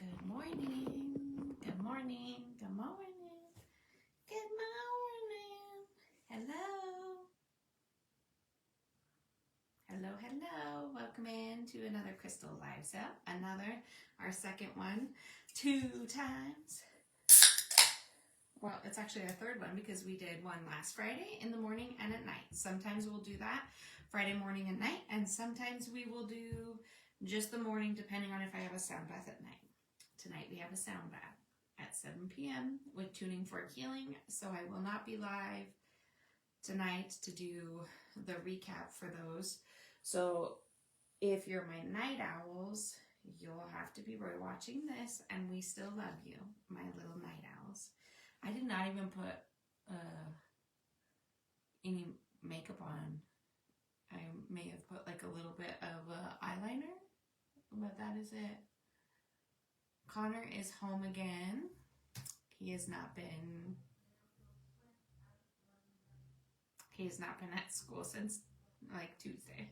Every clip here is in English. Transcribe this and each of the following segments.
Good morning. Good morning. Good morning. Good morning. Hello. Hello, hello. Welcome in to another Crystal Live sale. Our second one, 2 times. Well, it's actually our third one because we did one last Friday in the morning and at night. Sometimes we'll do that Friday morning and night, and sometimes we will do just the morning depending on if I have a sound bath at night. Tonight we have a sound bath at 7 p.m. with Tuning for Healing, so I will not be live tonight to do the recap for those. So if you're my night owls, you'll have to be watching this, and we still love you, my little night owls. I did not even put any makeup on. I may have put like a little bit of eyeliner, but that is it. Connor is home again. He has not been at school since like Tuesday.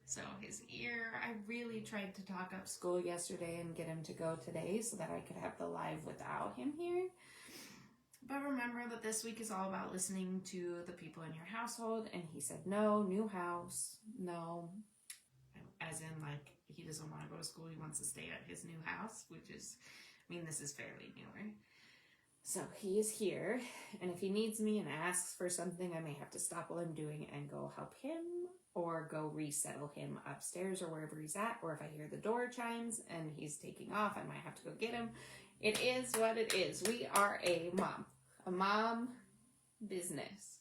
So his ear, I really tried to talk up school yesterday and get him to go today so that I could have the live without him here. But remember that this week is all about listening to the people in your household, and he said no, new house, no. As in, like, he doesn't want to go to school, he wants to stay at his new house, which is, I mean, this is fairly newer. So he is here, and if he needs me and asks for something, I may have to stop what I'm doing and go help him, or go resettle him upstairs or wherever he's at, or if I hear the door chimes and he's taking off, I might have to go get him. It is what it is. We are a mom business,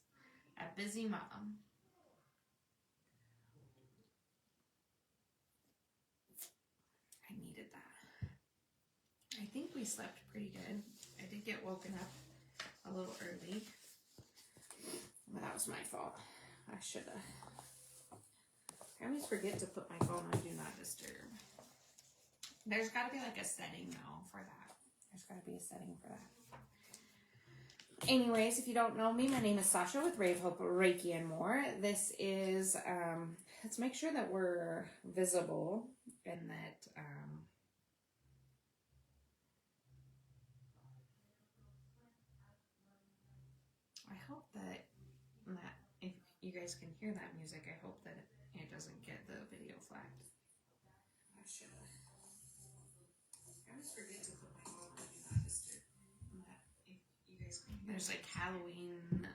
a busy mom. I needed that. I think we slept pretty good. I did get woken up a little early, but that was my fault. I should have. I always forget to put my phone on Do Not Disturb. There's got to be like a setting though for that. There's got to be a setting for that. Anyways, if you don't know me, my name is Sasha with Rave Hope Reiki and More. This is, let's make sure that we're visible and that, I hope that if you guys can hear that music, I hope that it doesn't get the video flagged. I should have. I always forget to put my phone on Do Not Disturb. If you guys can hear. There's like Halloween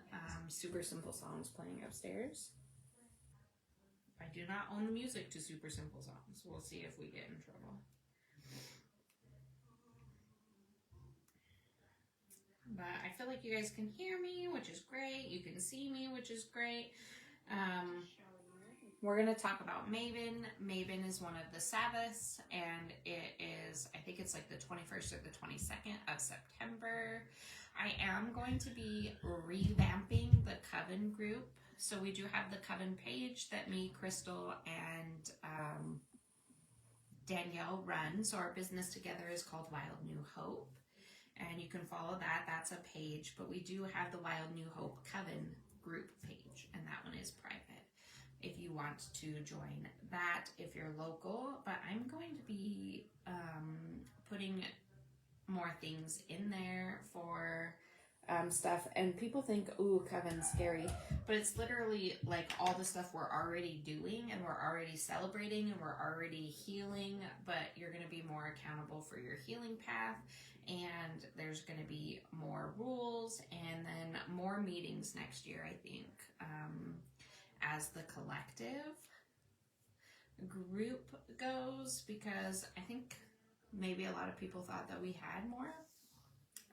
super simple songs playing upstairs. I do not own the music to super simple songs. We'll see if we get in trouble. But I feel like you guys can hear me, which is great. You can see me, which is great. We're going to talk about Maven. Maven is one of the Sabbaths, and it is, I think it's like the 21st or the 22nd of September. I am going to be revamping the Coven group. So we do have the Coven page that me, Crystal, and Danielle run. So our business together is called Wild New Hope. And you can follow that. That's a page. But we do have the Wild New Hope Coven group page, and that one is private if you want to join that if you're local. But I'm going to be putting more things in there for stuff, and people think, ooh, Coven's scary, but it's literally like all the stuff we're already doing and we're already celebrating and we're already healing, but you're going to be more accountable for your healing path, and there's going to be more rules and then more meetings next year, I think, as the collective group goes, because I think maybe a lot of people thought that we had more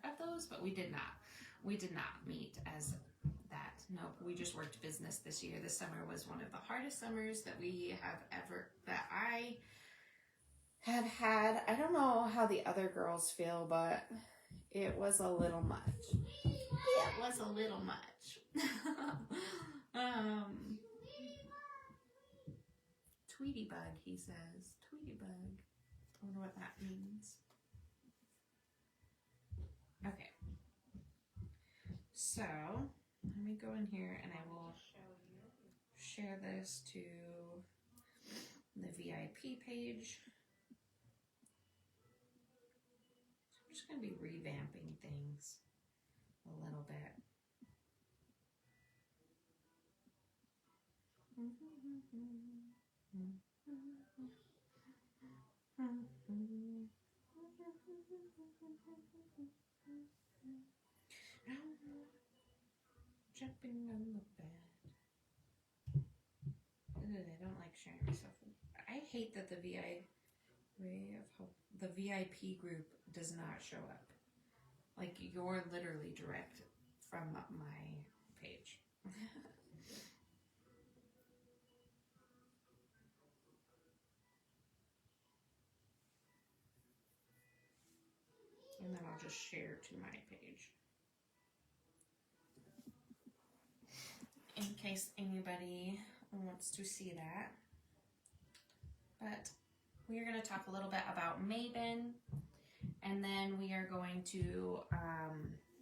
of those, but we did not. We did not meet as that. Nope, we just worked business this year. This summer was one of the hardest summers that we have ever, that I have had. I don't know how the other girls feel, but it was a little much. It was a little much. Tweety bug, he says. Tweety bug. I wonder what that means. Okay. So, let me go in here and I will share this to the VIP page. just going to be revamping things a little bit. Jumping on the bed. I don't like sharing myself. I hate that the VIP group does not show up. Like, you're literally direct from my page. And then I'll just share to my page. In case anybody wants to see that. But we are going to talk a little bit about Maven. And then we are going to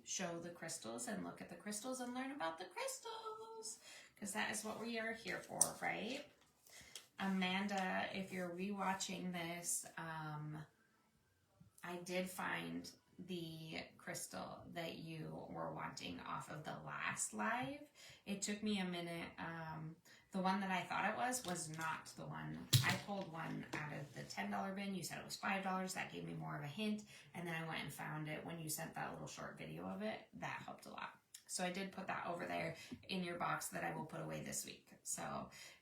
show the crystals and look at the crystals and learn about the crystals. Because that is what we are here for, right? Amanda, if you're rewatching this, I did find the crystal that you were wanting off of the last live. It took me a minute. The one that I thought it was not the one. I pulled one out of the $10 bin. You said it was $5. That gave me more of a hint. And then I went and found it when you sent that little short video of it. That helped a lot. So I did put that over there in your box that I will put away this week. So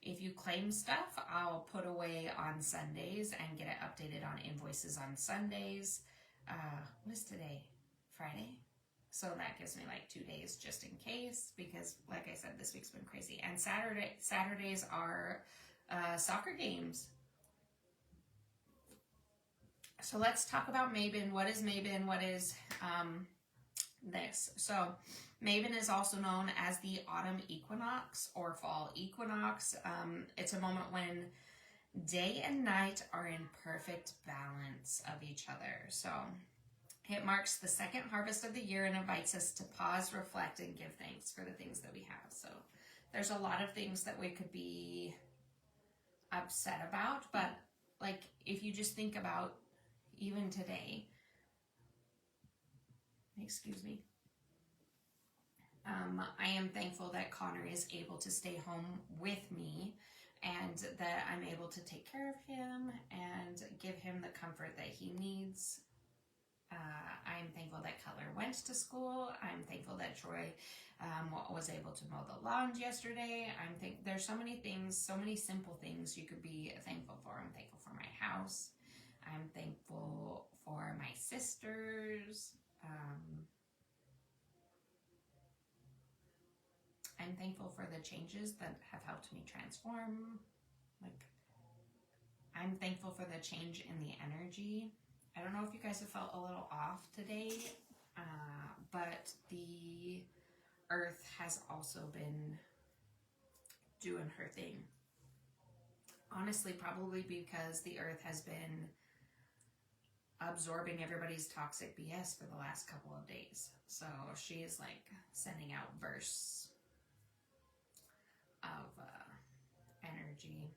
if you claim stuff, I'll put away on Sundays and get it updated on invoices on Sundays. What is today? Friday? So that gives me like 2 days just in case, because like I said, this week's been crazy. And Saturdays are soccer games. So let's talk about Maven. What is Maven? What is this? So Maven is also known as the autumn equinox or fall equinox. It's a moment when day and night are in perfect balance of each other. So it marks the second harvest of the year and invites us to pause, reflect, and give thanks for the things that we have. So there's a lot of things that we could be upset about, but like if you just think about even today, excuse me, I am thankful that Connor is able to stay home with me and that I'm able to take care of him and give him the comfort that he needs. I'm thankful that Cutler went to school. I'm thankful that Troy was able to mow the lawn yesterday. There's so many things, so many simple things you could be thankful for. I'm thankful for my house. I'm thankful for my sisters. I'm thankful for the changes that have helped me transform. Like, I'm thankful for the change in the energy. I don't know if you guys have felt a little off today, but the earth has also been doing her thing. Honestly, probably because the earth has been absorbing everybody's toxic BS for the last couple of days. So she is like sending out bursts of energy.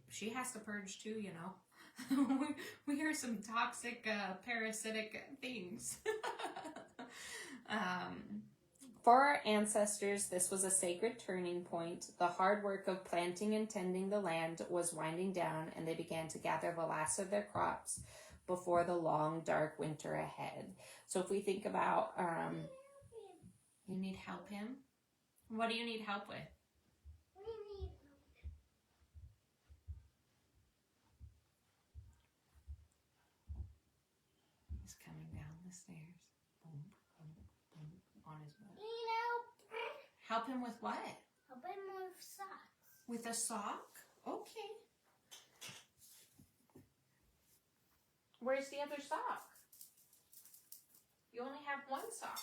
She has to purge too, you know. we hear some toxic parasitic things. For our ancestors, this was a sacred turning point. The hard work of planting and tending the land was winding down, and they began to gather the last of their crops before the long, dark winter ahead. So if we think about, you need help him? What do you need help with? He's coming down the stairs. Boom, boom, boom, on his butt. Help him with what? Help him with socks. With a sock? Okay. Where's the other sock? You only have one sock.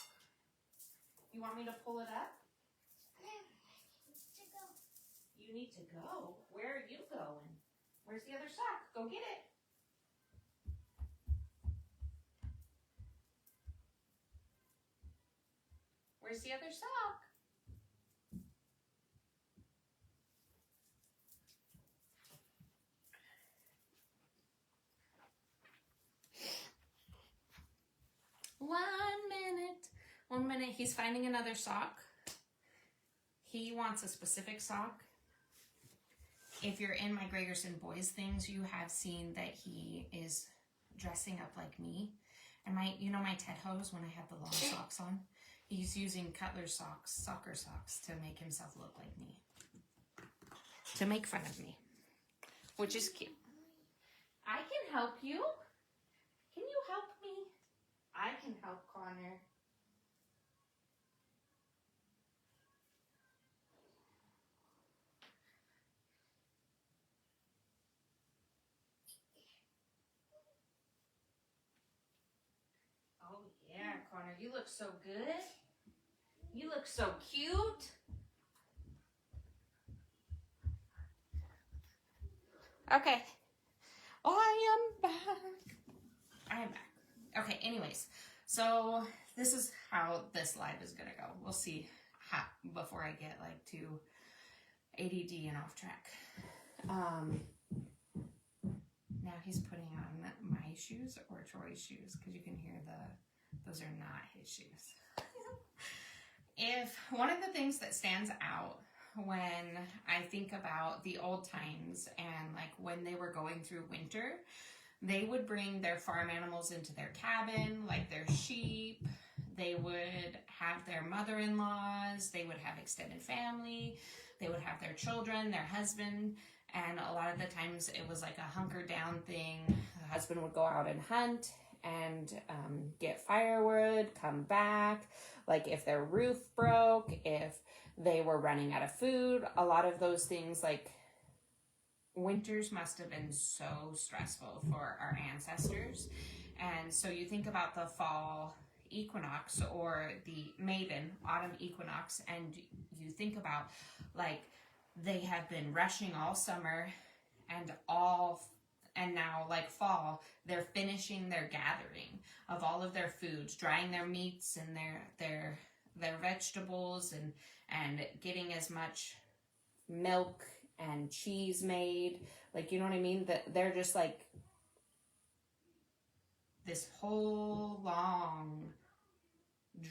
You want me to pull it up? You need to go. Where are you going? Where's the other sock? Go get it. Where's the other sock? he's finding another sock. He wants a specific sock. If you're in my Gregerson Boys things, you have seen that he is dressing up like me. And my Ted hose when I have the long socks on? He's using Cutler socks, soccer socks, to make himself look like me. To make fun of me. Which is cute. I can help you. Can you help me? I can help Connor. Oh yeah, Connor, you look so good. You look so cute. Okay. I am back. I am back. Okay, anyways. So this is how this live is going to go. We'll see how, before I get like too ADD and off track. Now he's putting on my shoes or Troy's shoes because you can hear those are not his shoes. If one of the things that stands out when I think about the old times and like when they were going through winter, they would bring their farm animals into their cabin, like their sheep. They would have their mother-in-laws. They would have extended family. They would have their children, their husband. And a lot of the times it was like a hunker down thing. The husband would go out and hunt and get firewood, come back. Like if their roof broke, if they were running out of food, a lot of those things, like winters must have been so stressful for our ancestors. And so you think about the fall equinox or the maven autumn equinox, and you think about like they have been rushing all summer and now like fall, they're finishing their gathering of all of their foods, drying their meats and their vegetables and getting as much milk and cheese made. Like, you know what I mean? That they're just like this whole long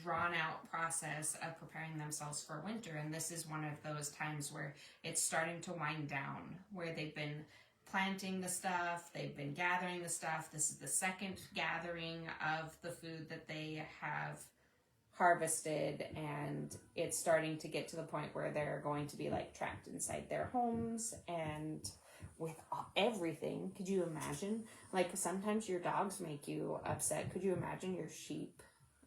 drawn out process of preparing themselves for winter. And this is one of those times where it's starting to wind down, where they've been planting the stuff, they've been gathering the stuff. This is the second gathering of the food that they have harvested, and it's starting to get to the point where they're going to be like trapped inside their homes and with everything. Could you imagine? Like sometimes your dogs make you upset. Could you imagine your sheep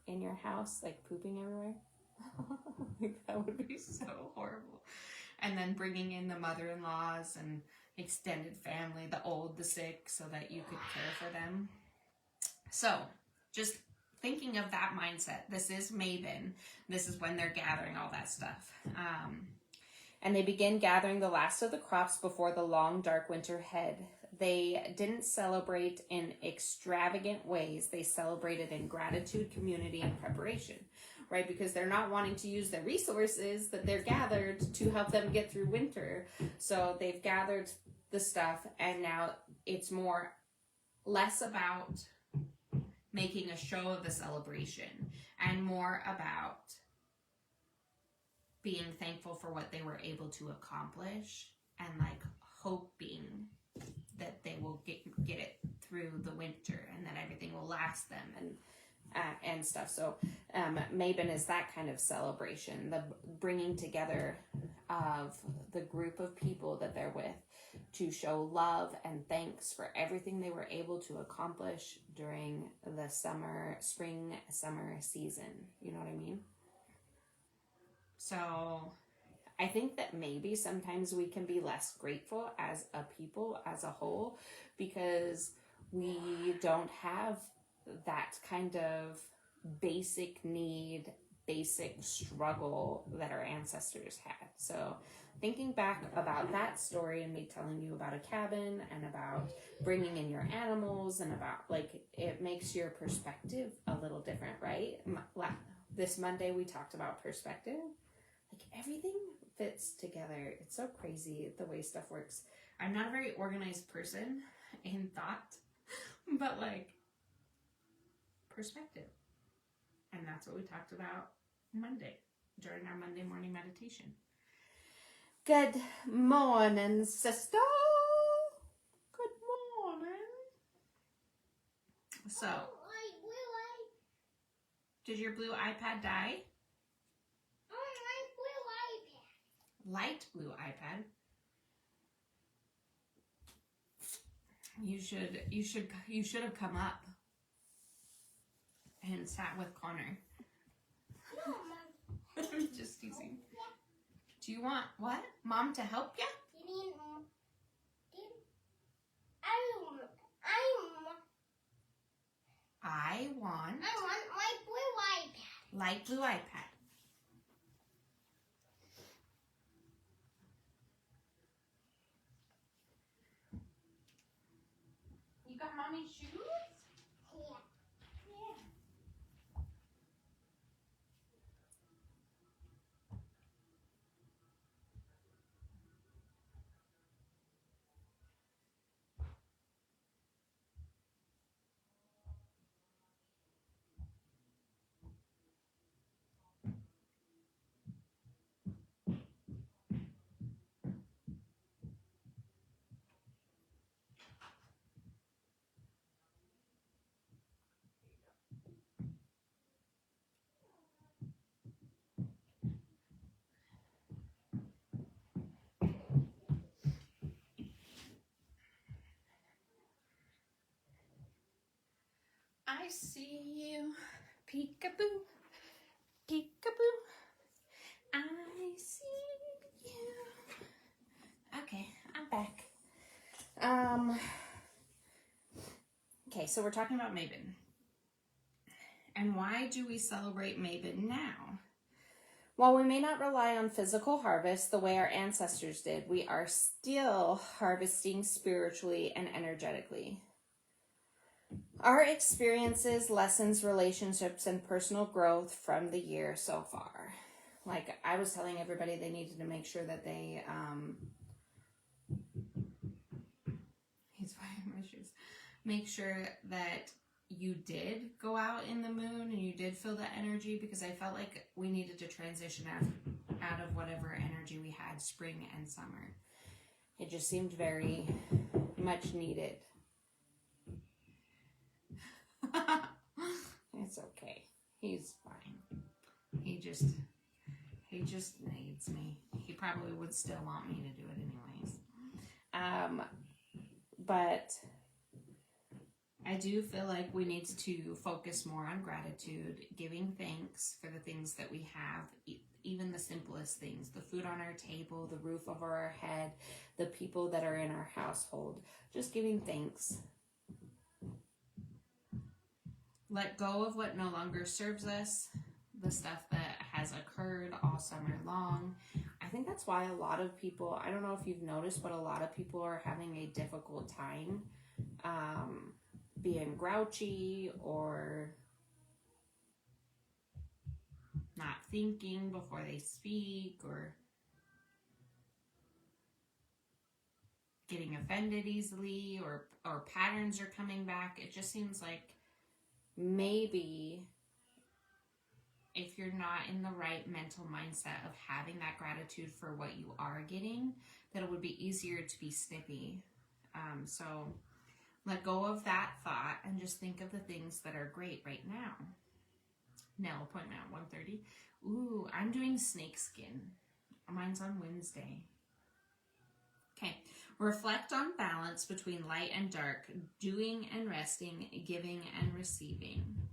in your house like pooping everywhere? Like, that would be so horrible. And then bringing in the mother-in-laws and extended family, the old, the sick, so that you could care for them. So just thinking of that mindset, this is maven. This is when they're gathering all that stuff. And they begin gathering the last of the crops before the long, dark winter ahead. They didn't celebrate in extravagant ways. They celebrated in gratitude, community, and preparation, right? Because they're not wanting to use the resources that they're gathered to help them get through winter. So they've gathered the stuff, and now it's less about making a show of the celebration and more about being thankful for what they were able to accomplish and like hoping that they will get it through the winter and that everything will last them and stuff. So maven is that kind of celebration, the bringing together of the group of people that they're with to show love and thanks for everything they were able to accomplish during the spring summer season. You know what I mean? So I think that maybe sometimes we can be less grateful as a people, as a whole, because we don't have that kind of basic need, basic struggle that our ancestors had. So thinking back about that story and me telling you about a cabin and about bringing in your animals and about like, it makes your perspective a little different, right? This Monday we talked about perspective. Like everything fits together. It's so crazy the way stuff works. I'm not a very organized person in thought, but like perspective. And that's what we talked about Monday during our Monday morning meditation. Good morning, sister. Good morning. So, did your blue iPad die? Light blue iPad. You should have come up and sat with Connor. No, Mom. I'm just teasing. Do you want what? Mom to help you? I want light blue iPad. You got mommy's shoes? I see you, peekaboo, peekaboo. I see you. Okay, I'm back. Okay, so we're talking about Maven. And why do we celebrate Maven now? While we may not rely on physical harvest the way our ancestors did, we are still harvesting spiritually and energetically. Our experiences, lessons, relationships, and personal growth from the year so far. Like I was telling everybody, they needed to make sure that they, He's wearing my shoes. Make sure that you did go out in the moon and you did feel that energy, because I felt like we needed to transition out of whatever energy we had spring and summer. it just seemed very much needed. It's okay. He's fine. He just needs me. He probably would still want me to do it anyways. But I do feel like we need to focus more on gratitude, giving thanks for the things that we have, even the simplest things, the food on our table, the roof over our head, the people that are in our household, just giving thanks. Let go of what no longer serves us, the stuff that has occurred all summer long. I think that's why a lot of people, I don't know if you've noticed, but a lot of people are having a difficult time being grouchy or Not thinking before they speak, or getting offended easily, or patterns are coming back. It just seems like maybe if you're not in the right mental mindset of having that gratitude for what you are getting, that it would be easier to be snippy. So let go of that thought and just think of the things that are great right now. Nail appointment at 1:30. Ooh, I'm doing snake skin. Mine's on Wednesday. Okay. Reflect on balance between light and dark, doing and resting, giving and receiving.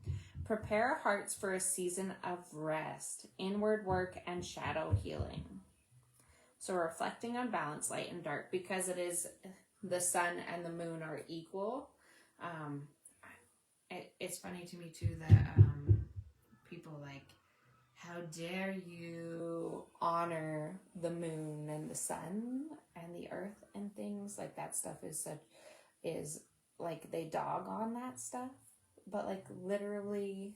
prepare our hearts for a season of rest, inward work, and shadow healing. So reflecting on balance, light and dark, because it is the sun and the moon are equal. It's funny to me too that people like, how dare you honor the moon and the sun and the earth and things like that. Stuff is like they dog on that stuff, but like literally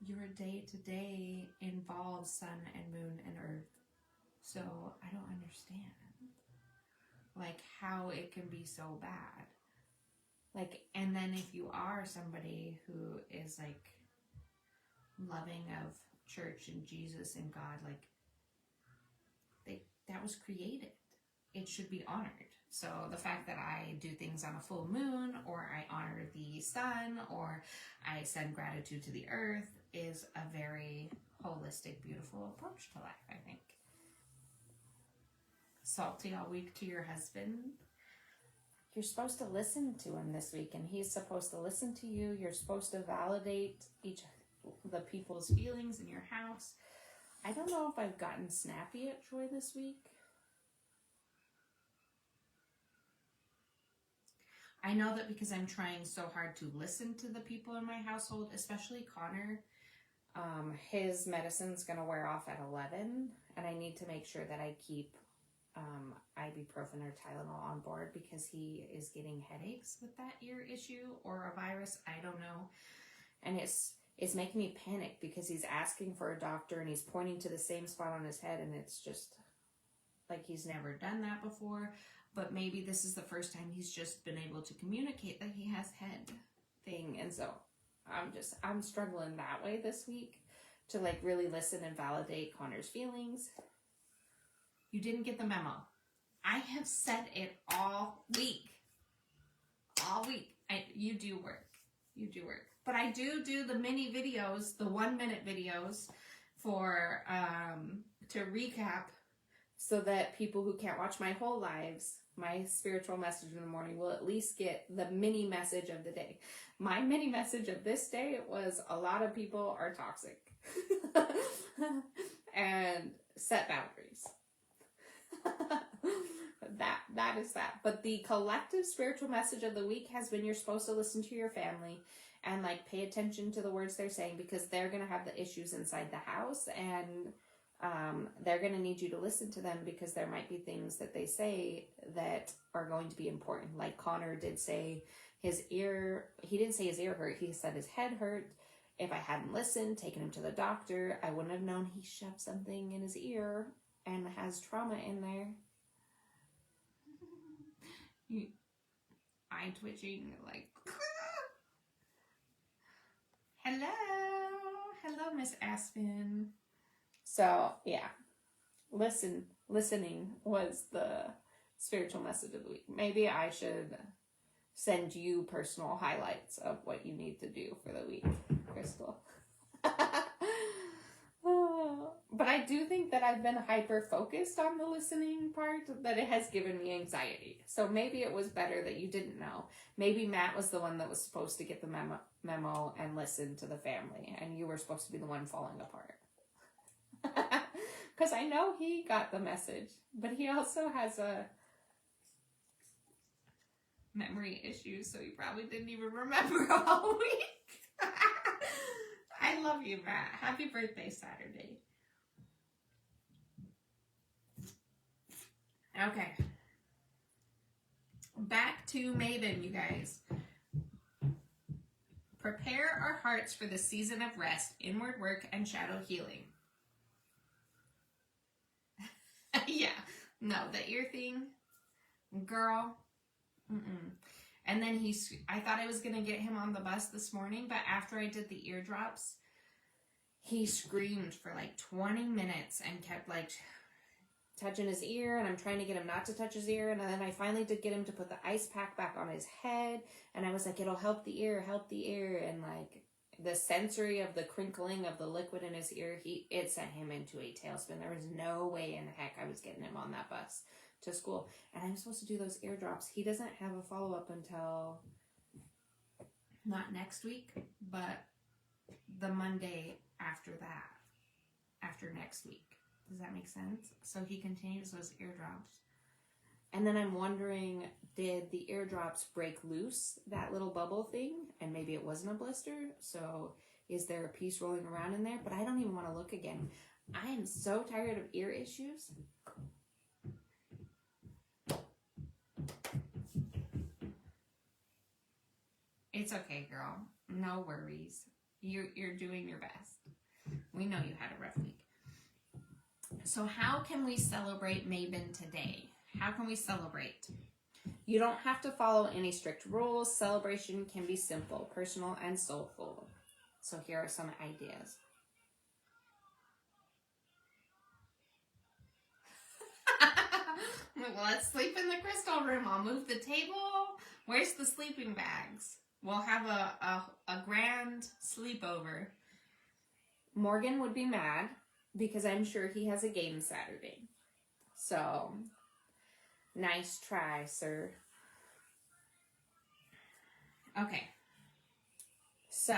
your day to day involves sun and moon and earth. So I don't understand like how it can be so bad. Like, and then if you are somebody who is like loving of church and Jesus and God, like that was created. It should be honored. So the fact that I do things on a full moon, or I honor the sun, or I send gratitude to the earth is a very holistic, beautiful approach to life, I think. Salty all week to your husband. You're supposed to listen to him this week, and he's supposed to listen to you. You're supposed to validate the people's Feelings in your house. I don't know if I've gotten snappy at Troy this week. I know that because I'm trying so hard to listen to the people in my household, especially Connor. His medicine's going to wear off at 11, and I need to make sure that I keep ibuprofen or Tylenol on board because he is getting headaches with that ear issue or a virus. I don't know. And it's making me panic because he's asking for a doctor and he's pointing to the same spot on his head, and it's just like he's never done that before. But maybe this is the first time he's just been able to communicate that he has head thing. And so I'm struggling that way this week to like really listen and validate Connor's feelings. You didn't get the memo. I have said it all week. All week. You do work. You do work. But I do the mini videos, the 1-minute videos for, to recap. So that people who can't watch my whole lives, my spiritual message in the morning, will at least get the mini message of the day. My mini message of this day was a lot of people are toxic. And set boundaries. That is that. But the collective spiritual message of the week has been you're supposed to listen to your family and like pay attention to the words they're saying because they're going to have the issues inside the house, and they're going to need you to listen to them because there might be things that they say that are going to be important. Like Connor did say he didn't say his ear hurt. He said his head hurt. If I hadn't listened, taken him to the doctor, I wouldn't have known he shoved something in his ear and has trauma in there. Eye twitching, like, hello, Miss Aspen. So, yeah. Listening was the spiritual message of the week. Maybe I should send you personal highlights of what you need to do for the week, Crystal. But I do think that I've been hyper-focused on the listening part, that it has given me anxiety. So maybe it was better that you didn't know. Maybe Matt was the one that was supposed to get the memo and listen to the family, and you were supposed to be the one falling apart. Because I know he got the message, but he also has a memory issue, so he probably didn't even remember all week. I love you, Matt. Happy birthday Saturday. Okay. Back to Maven, you guys. Prepare our hearts for the season of rest, inward work, and shadow healing. Yeah. No, the ear thing. Girl. And then I thought I was going to get him on the bus this morning, but after I did the eardrops, he screamed for like 20 minutes and kept like touching his ear, and I'm trying to get him not to touch his ear, and then I finally did get him to put the ice pack back on his head, and I was like, it'll help the ear, and like the sensory of the crinkling of the liquid in his ear, it sent him into a tailspin. There was no way in heck I was getting him on that bus to school, and I'm supposed to do those eardrops. He doesn't have a follow-up until not next week, but the Monday after that, after next week. Does that make sense? So he continues those eardrops. And then I'm wondering, did the eardrops break loose, that little bubble thing? And maybe it wasn't a blister. So is there a piece rolling around in there? But I don't even want to look again. I am so tired of ear issues. It's okay, girl. No worries. You're doing your best. We know you had a rough week. So how can we celebrate Maven today? How can we celebrate? You don't have to follow any strict rules. Celebration can be simple, personal, and soulful. So here are some ideas. Let's sleep in the crystal room. I'll move the table. Where's the sleeping bags? We'll have a grand sleepover. Morgan would be mad because I'm sure he has a game Saturday. So, nice try, sir. Okay. So,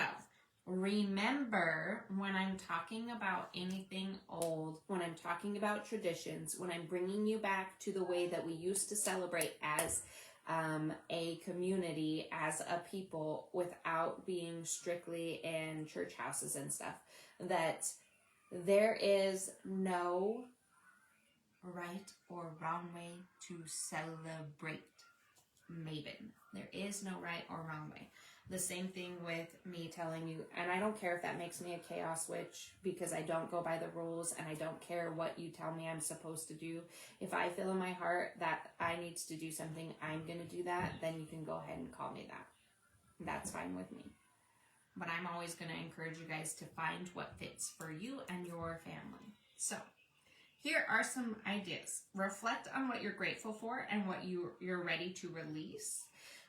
remember when I'm talking about anything old, when I'm talking about traditions, when I'm bringing you back to the way that we used to celebrate as a community, as a people, without being strictly in church houses and stuff, that there is no right or wrong way to celebrate Maven. There is no right or wrong way. The same thing with me telling you, and I don't care if that makes me a chaos witch, because I don't go by the rules, and I don't care what you tell me I'm supposed to do. If I feel in my heart that I need to do something, I'm going to do that, then you can go ahead and call me that. That's fine with me. But I'm always going to encourage you guys to find what fits for you and your family. So, here are some ideas. Reflect on what you're grateful for and what you're ready to release.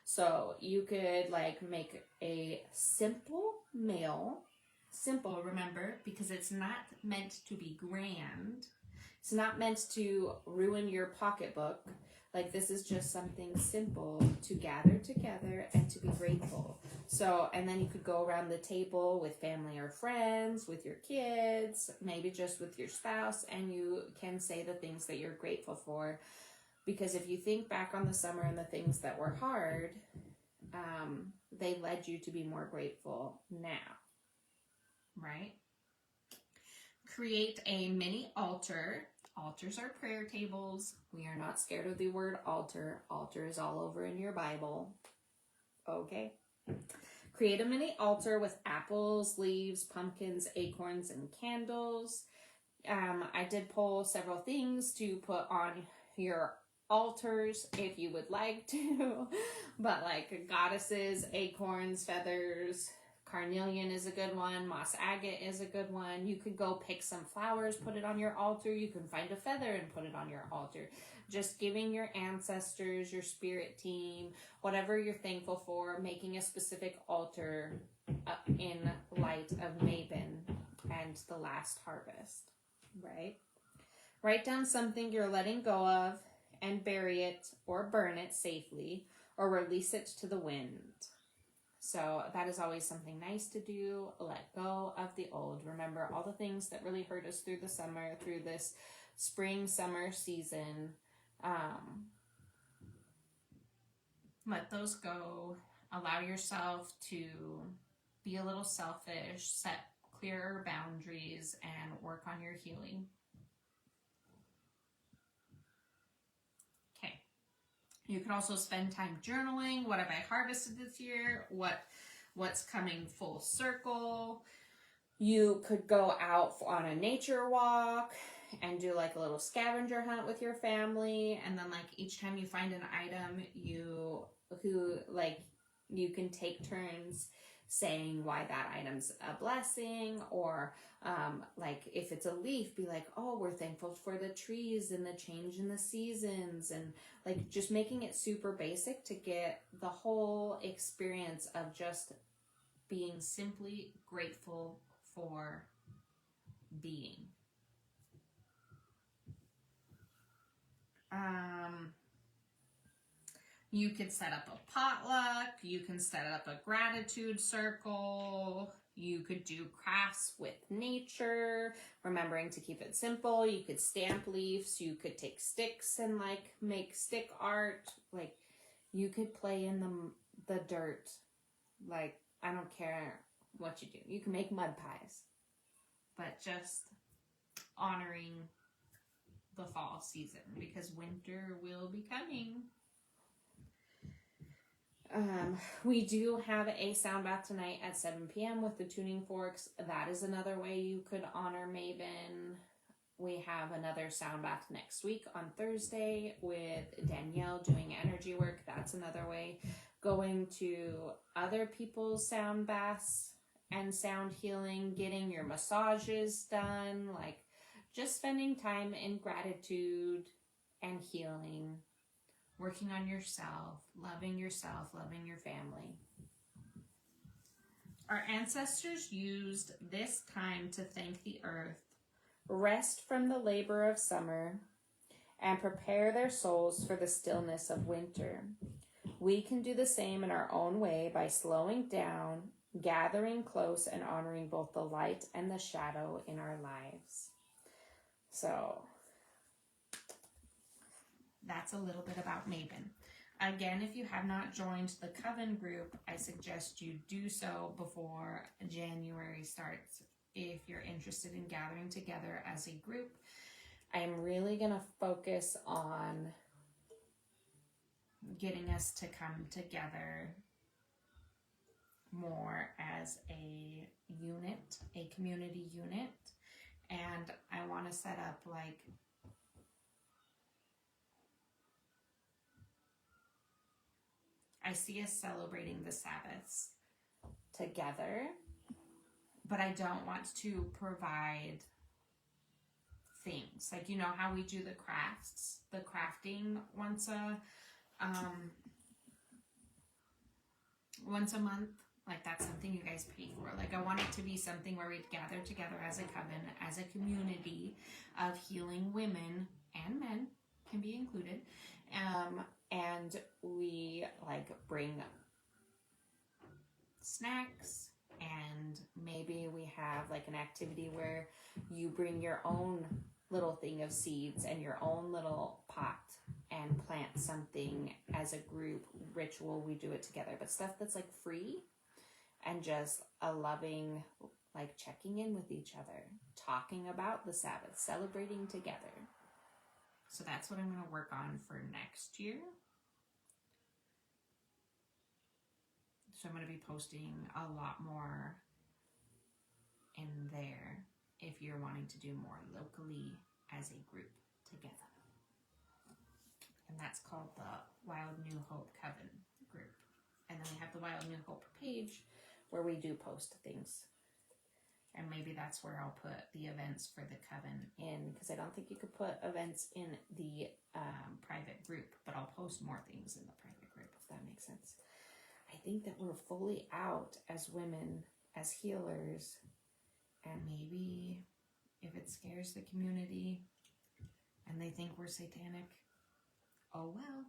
So you could like make a simple meal. Simple, remember, because it's not meant to be grand. It's not meant to ruin your pocketbook. Like, this is just something simple to gather together and to be grateful. So, and then you could go around the table with family or friends, with your kids, maybe just with your spouse, and you can say the things that you're grateful for. Because if you think back on the summer and the things that were hard, they led you to be more grateful now, right? Create a mini altar. Altars are prayer tables. We are not scared of the word altar. Altar is all over in your Bible. Okay. Create a mini altar with apples, leaves, pumpkins, acorns, and candles. I did pull several things to put on your altars if you would like to, but like goddesses, acorns, feathers, carnelian is a good one, moss agate is a good one. You could go pick some flowers, put it on your altar. You can find a feather and put it on your altar. Just giving your ancestors, your spirit team, whatever you're thankful for, making a specific altar in light of Maven and the last harvest, right? Write down something you're letting go of and bury it or burn it safely or release it to the wind. So that is always something nice to do. Let go of the old. Remember all the things that really hurt us through the summer, through this spring, summer season. Let those go. Allow yourself to be a little selfish, set clearer boundaries, and work on your healing. Okay. You can also spend time journaling. What have I harvested this year? What's coming full circle? You could go out on a nature walk and do like a little scavenger hunt with your family, and then like each time you find an item, you can take turns saying why that item's a blessing, or like if it's a leaf, be like, oh, we're thankful for the trees and the change in the seasons, and like just making it super basic to get the whole experience of just being simply grateful for being. You could set up a potluck. You can set up a gratitude circle. You could do crafts with nature, remembering to keep it simple. You could stamp leaves. You could take sticks and like make stick art. Like you could play in the dirt. Like I don't care what you do. You can make mud pies, but just honoring the fall season because winter will be coming. We do have a sound bath tonight at 7 p.m. with the tuning forks. That is another way you could honor Maven. We have another sound bath next week on Thursday with Danielle doing energy work. That's another way. Going to other people's sound baths and sound healing, getting your massages done, like just spending time in gratitude and healing. Working on yourself, loving your family. Our ancestors used this time to thank the earth, rest from the labor of summer, and prepare their souls for the stillness of winter. We can do the same in our own way by slowing down, gathering close, and honoring both the light and the shadow in our lives. So, that's a little bit about Maven. Again, if you have not joined the Coven group, I suggest you do so before January starts if you're interested in gathering together as a group. I'm really going to focus on getting us to come together more as a unit, a community unit. And I want to set up like I see us celebrating the Sabbaths together, but I don't want to provide things. Like, you know how we do the crafts, the crafting once a month? Like, that's something you guys pay for. Like, I want it to be something where we gather together as a coven, as a community of healing women and men can be included. And we like bring snacks, and maybe we have like an activity where you bring your own little thing of seeds and your own little pot and plant something as a group ritual. We do it together, but stuff that's like free and just a loving, like checking in with each other, talking about the Sabbath, celebrating together. So that's what I'm going to work on for next year. So I'm going to be posting a lot more in there if you're wanting to do more locally as a group together. And that's called the Wild New Hope Coven group. And then we have the Wild New Hope page where we do post things. And maybe that's where I'll put the events for the coven in, because I don't think you could put events in the private group, but I'll post more things in the private group, if that makes sense. I think that we're fully out as women, as healers, and maybe if it scares the community and they think we're satanic, oh well,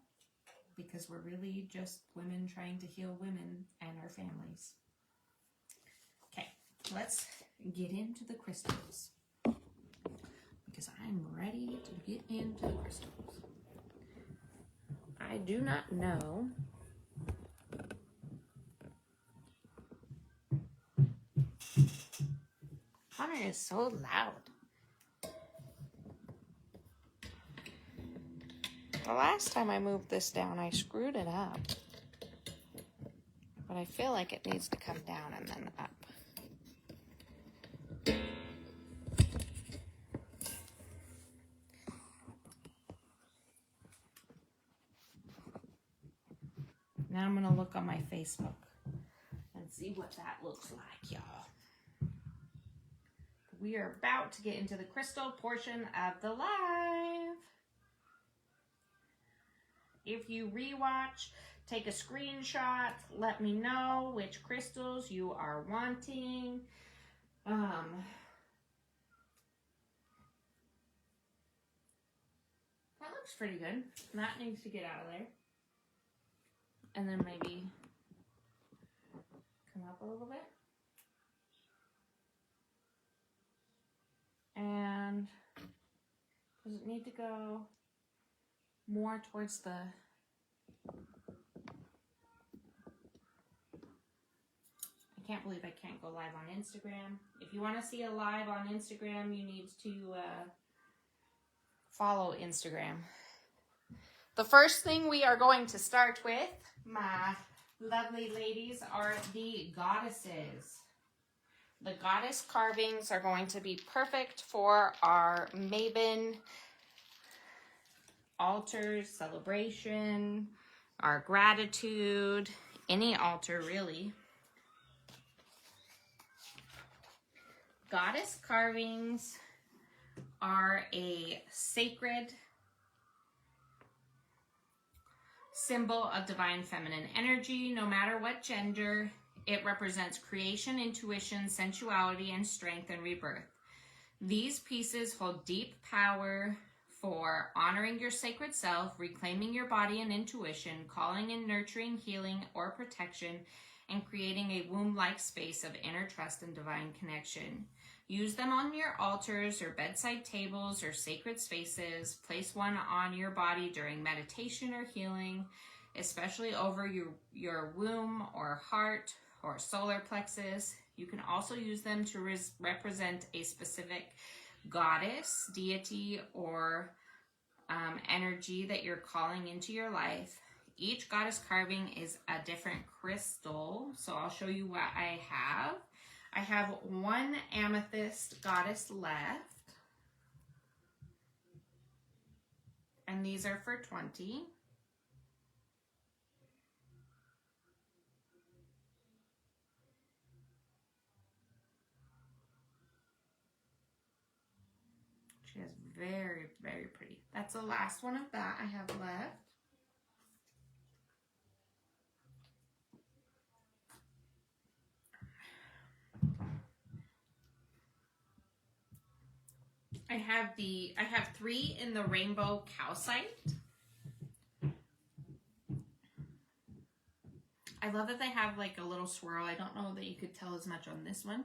because we're really just women trying to heal women and our families. Okay, let's get into the crystals, because I'm ready to get into the crystals. I do not know Connor is so loud. The last time I moved this down, I screwed it up. But I feel like it needs to come down and then up. Now I'm going to look on my Facebook and see what that looks like, y'all. We are about to get into the crystal portion of the live. If you rewatch, take a screenshot. Let me know which crystals you are wanting. That looks pretty good. That needs to get out of there. And then maybe come up a little bit. And does it need to go more towards the... I can't believe I can't go live on Instagram. If you want to see a live on Instagram, you need to follow Instagram. The first thing we are going to start with, my lovely ladies, are the goddesses. The goddess carvings are going to be perfect for our Maven altars, celebration, our gratitude, any altar really. Goddess carvings are a sacred symbol of divine feminine energy, no matter what gender. It represents creation, intuition, sensuality, and strength and rebirth. These pieces hold deep power for honoring your sacred self, reclaiming your body and intuition, calling in nurturing, healing, or protection, and creating a womb-like space of inner trust and divine connection. Use them on your altars or bedside tables or sacred spaces. Place one on your body during meditation or healing, especially over your womb or heart or solar plexus. You can also use them to represent a specific goddess, deity, or energy that you're calling into your life. Each goddess carving is a different crystal, so I'll show you what I have. I have one amethyst goddess left, and these are for 20. She is very, very pretty. That's the last one of that I have left. I have 3 in the rainbow calcite. I love that they have like a little swirl. I don't know that you could tell as much on this one,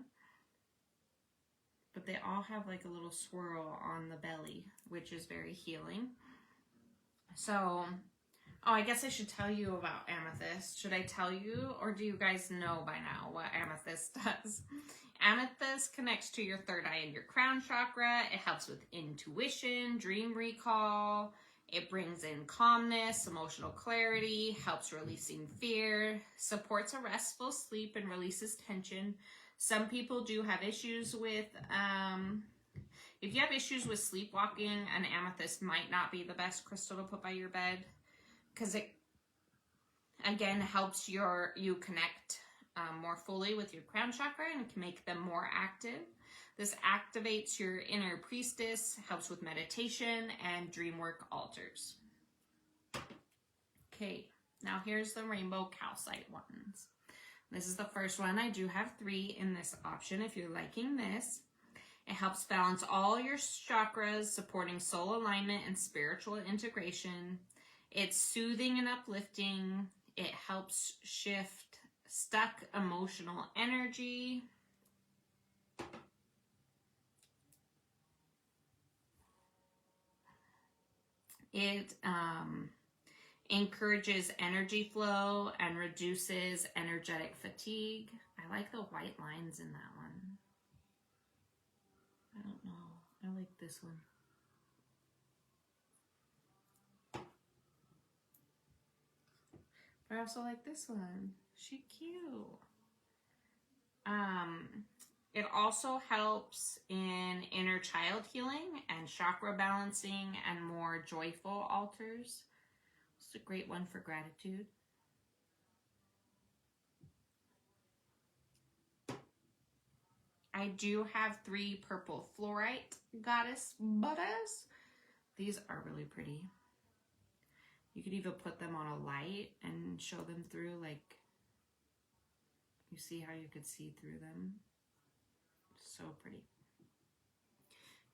but they all have like a little swirl on the belly, which is very healing. So, oh, I guess I should tell you about amethyst. Should I tell you, or do you guys know by now what amethyst does? Amethyst connects to your third eye and your crown chakra. It helps with intuition, dream recall. It brings in calmness, emotional clarity, helps releasing fear, supports a restful sleep, and releases tension. Some people do have issues with, if you have issues with sleepwalking, an amethyst might not be the best crystal to put by your bed, because it, again, helps you connect more fully with your crown chakra and can make them more active. This activates your inner priestess, helps with meditation and dream work altars. Okay, now here's the rainbow calcite ones. This is the first one. I do have 3 in this option if you're liking this. It helps balance all your chakras, supporting soul alignment and spiritual integration. It's soothing and uplifting. It helps shift stuck emotional energy. It encourages energy flow and reduces energetic fatigue. I like the white lines in that one. I don't know. I like this one. But I also like this one. She cute. It also helps in inner child healing and chakra balancing and more joyful altars. It's a great one for gratitude. I do have 3 purple fluorite goddess butters. These are really pretty. You could even put them on a light and show them through, like, you see how you could see through them? So pretty.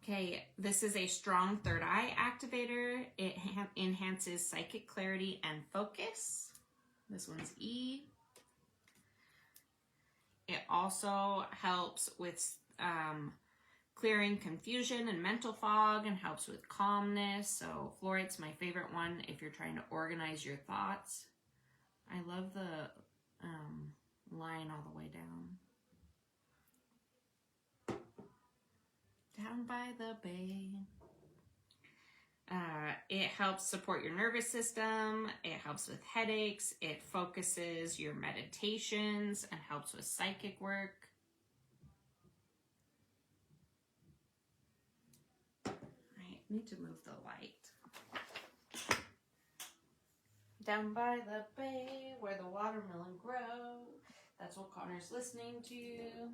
Okay, this is a strong third eye activator. It enhances psychic clarity and focus. This one's E. It also helps with clearing confusion and mental fog and helps with calmness. So fluorite's my favorite one if you're trying to organize your thoughts. I love the line all the way down. Down by the bay. It helps support your nervous system. It helps with headaches. It focuses your meditations and helps with psychic work. I need to move the light. Down by the bay where the watermelon grow. That's what Connor's listening to.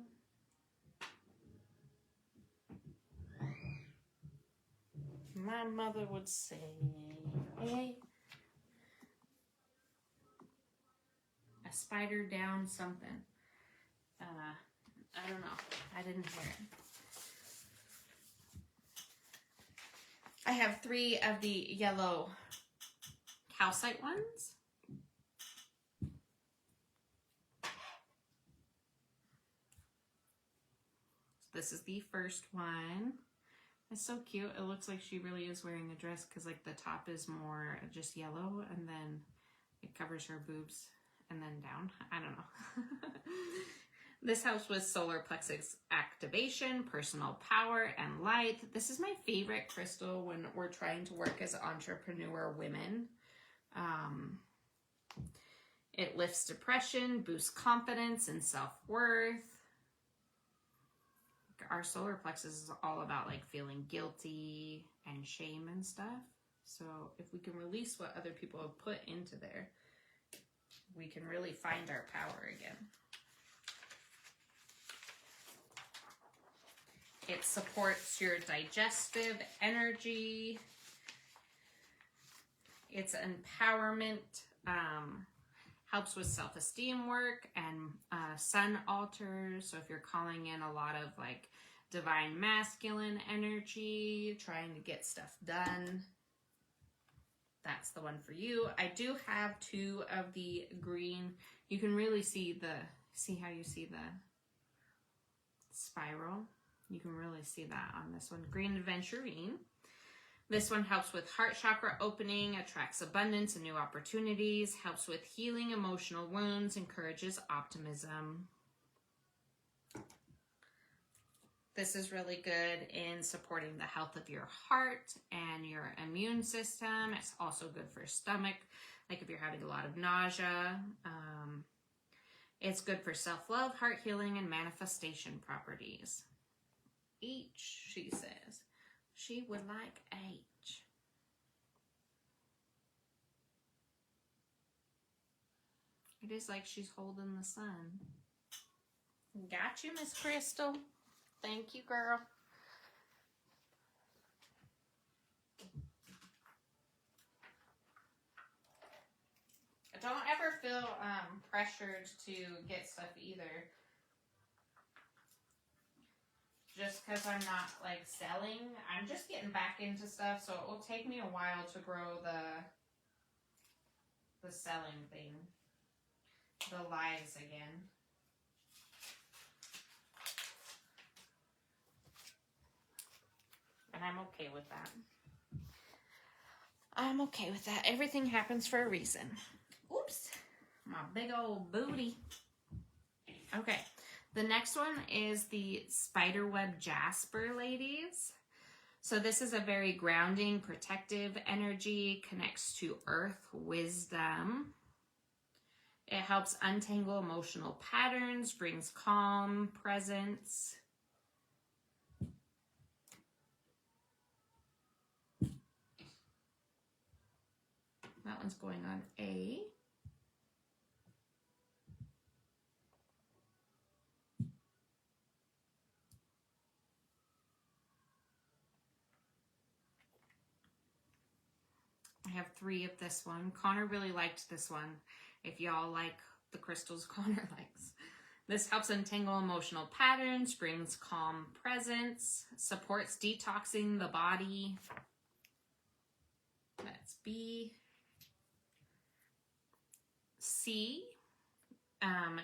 My mother would say, hey. spider down something. I don't know. I didn't hear it. I have 3 of the yellow calcite ones. This is the first one. It's so cute. It looks like she really is wearing a dress because like the top is more just yellow and then it covers her boobs and then down. I don't know. This helps with solar plexus activation, personal power, and light. This is my favorite crystal when we're trying to work as entrepreneur women. It lifts depression, boosts confidence and self-worth. Our solar plexus is all about like feeling guilty and shame and stuff. So if we can release what other people have put into there, we can really find our power again. It supports your digestive energy. It's empowerment, helps with self-esteem work and sun altars. So if you're calling in a lot of like divine masculine energy, trying to get stuff done, that's the one for you. I do have 2 of the green. You can really see how you see the spiral. You can really see that on this one. Green Aventurine. This one helps with heart chakra opening, attracts abundance and new opportunities, helps with healing emotional wounds, encourages optimism. This is really good in supporting the health of your heart and your immune system. It's also good for stomach, like if you're having a lot of nausea. It's good for self-love, heart healing, and manifestation properties. H, she says. She would like H. It is like she's holding the sun. Got you, Miss Crystal. Thank you, girl. Don't ever feel pressured to get stuff either. Just because I'm not like selling, I'm just getting back into stuff, so it will take me a while to grow the selling thing, the lives again. And I'm okay with that. I'm okay with that. Everything happens for a reason. Oops, my big old booty. Okay. The next one is the Spiderweb Jasper, ladies. So this is a very grounding, protective energy, connects to earth wisdom. It helps untangle emotional patterns, brings calm, presence. That one's going on A. I have 3 of this one. Connor really liked this one. If y'all like the crystals Connor likes. This helps untangle emotional patterns, brings calm presence, supports detoxing the body. That's B. C.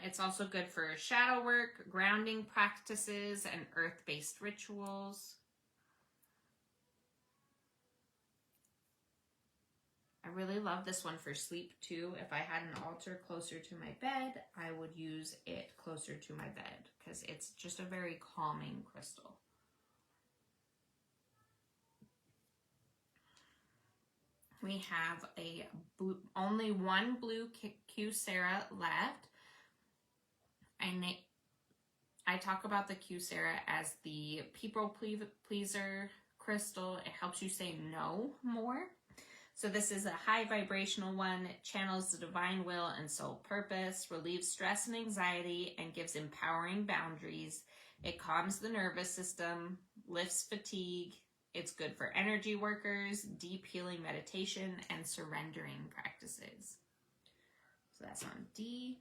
It's also good for shadow work, grounding practices, and earth-based rituals. I really love this one for sleep too. If I had an altar closer to my bed, I would use it closer to my bed because it's just a very calming crystal. We have only one blue Q-Sara left. I talk about the Q-Sara as the people pleaser crystal. It helps you say no more. So this is a high vibrational one. It channels the divine will and soul purpose, relieves stress and anxiety, and gives empowering boundaries. It calms the nervous system, lifts fatigue. It's good for energy workers, deep healing meditation, and surrendering practices. So that's on D.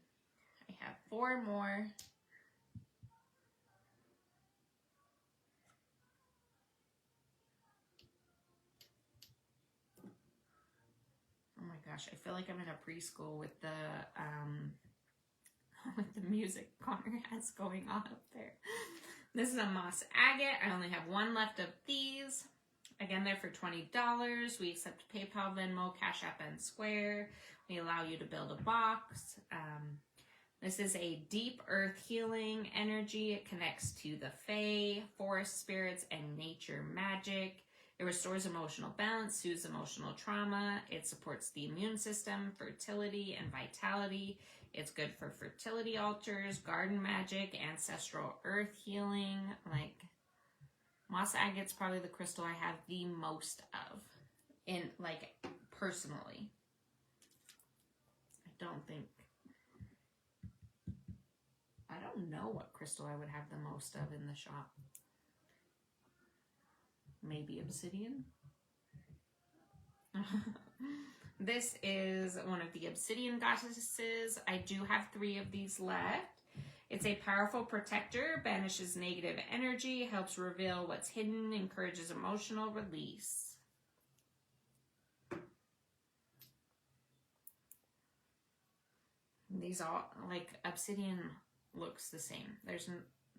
have 4 more. Oh my gosh, I feel like I'm in a preschool with the with the music Connor has going on up there. This is a moss agate. I only have 1 left of these. Again, they're for $20. We accept PayPal, Venmo, Cash App, and Square. We allow you to build a box. This is a deep earth healing energy. It connects to the fae, forest spirits, and nature magic. It restores emotional balance, soothes emotional trauma. It supports the immune system, fertility, and vitality. It's good for fertility altars, garden magic, ancestral earth healing. Like, moss agate's probably the crystal I have the most of, in, like, personally. I don't know what crystal I would have the most of in the shop. Maybe obsidian? This is one of the obsidian goddesses. I do have 3 of these left. It's a powerful protector, banishes negative energy, helps reveal what's hidden, encourages emotional release. These all, like, obsidian looks the same. There's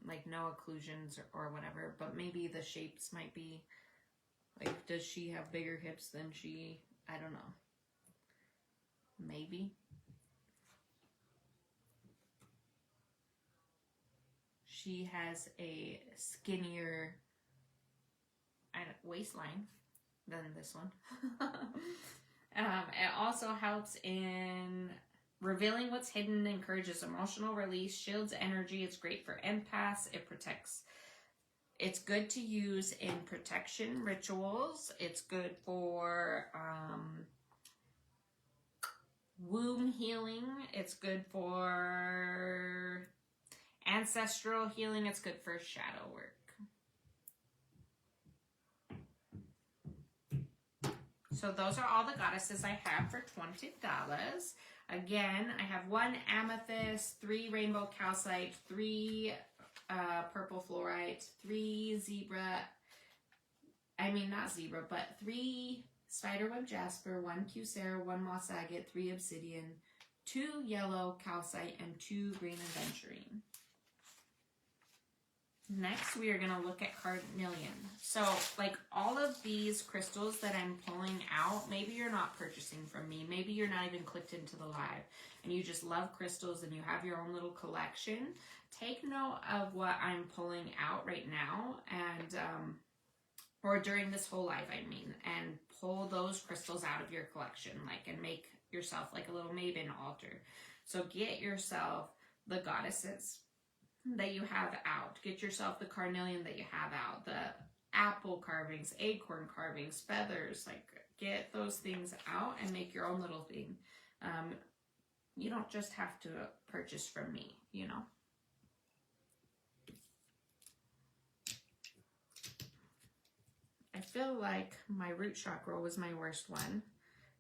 like no occlusions or whatever, but maybe the shapes might be, like, does she have bigger hips than she, I don't know. Maybe. She has a skinnier waistline than this one. It also helps in revealing what's hidden, encourages emotional release, shields energy. It's great for empaths. It protects. It's good to use in protection rituals. It's good for womb healing. It's good for ancestral healing. It's good for shadow work. So those are all the goddesses I have for $20. Again, I have 1 amethyst, 3 rainbow calcite, 3 purple fluorite, 3 3 spiderweb jasper, 1 Q-Sarah, 1 moss agate, 3 obsidian, 2 yellow calcite, and 2 green aventurine. Next, we are going to look at carnelian. So, like, all of these crystals that I'm pulling out, maybe you're not purchasing from me. Maybe you're not even clicked into the live, and you just love crystals and you have your own little collection. Take note of what I'm pulling out right now, and or during this whole live, I mean, and pull those crystals out of your collection, like, and make yourself like a little maven altar. So get yourself the goddesses that you have out. Get yourself the carnelian that you have out, the apple carvings, acorn carvings, feathers. Like, get those things out and make your own little thing. You don't just have to purchase from me, you know. I feel like my root chakra was my worst one,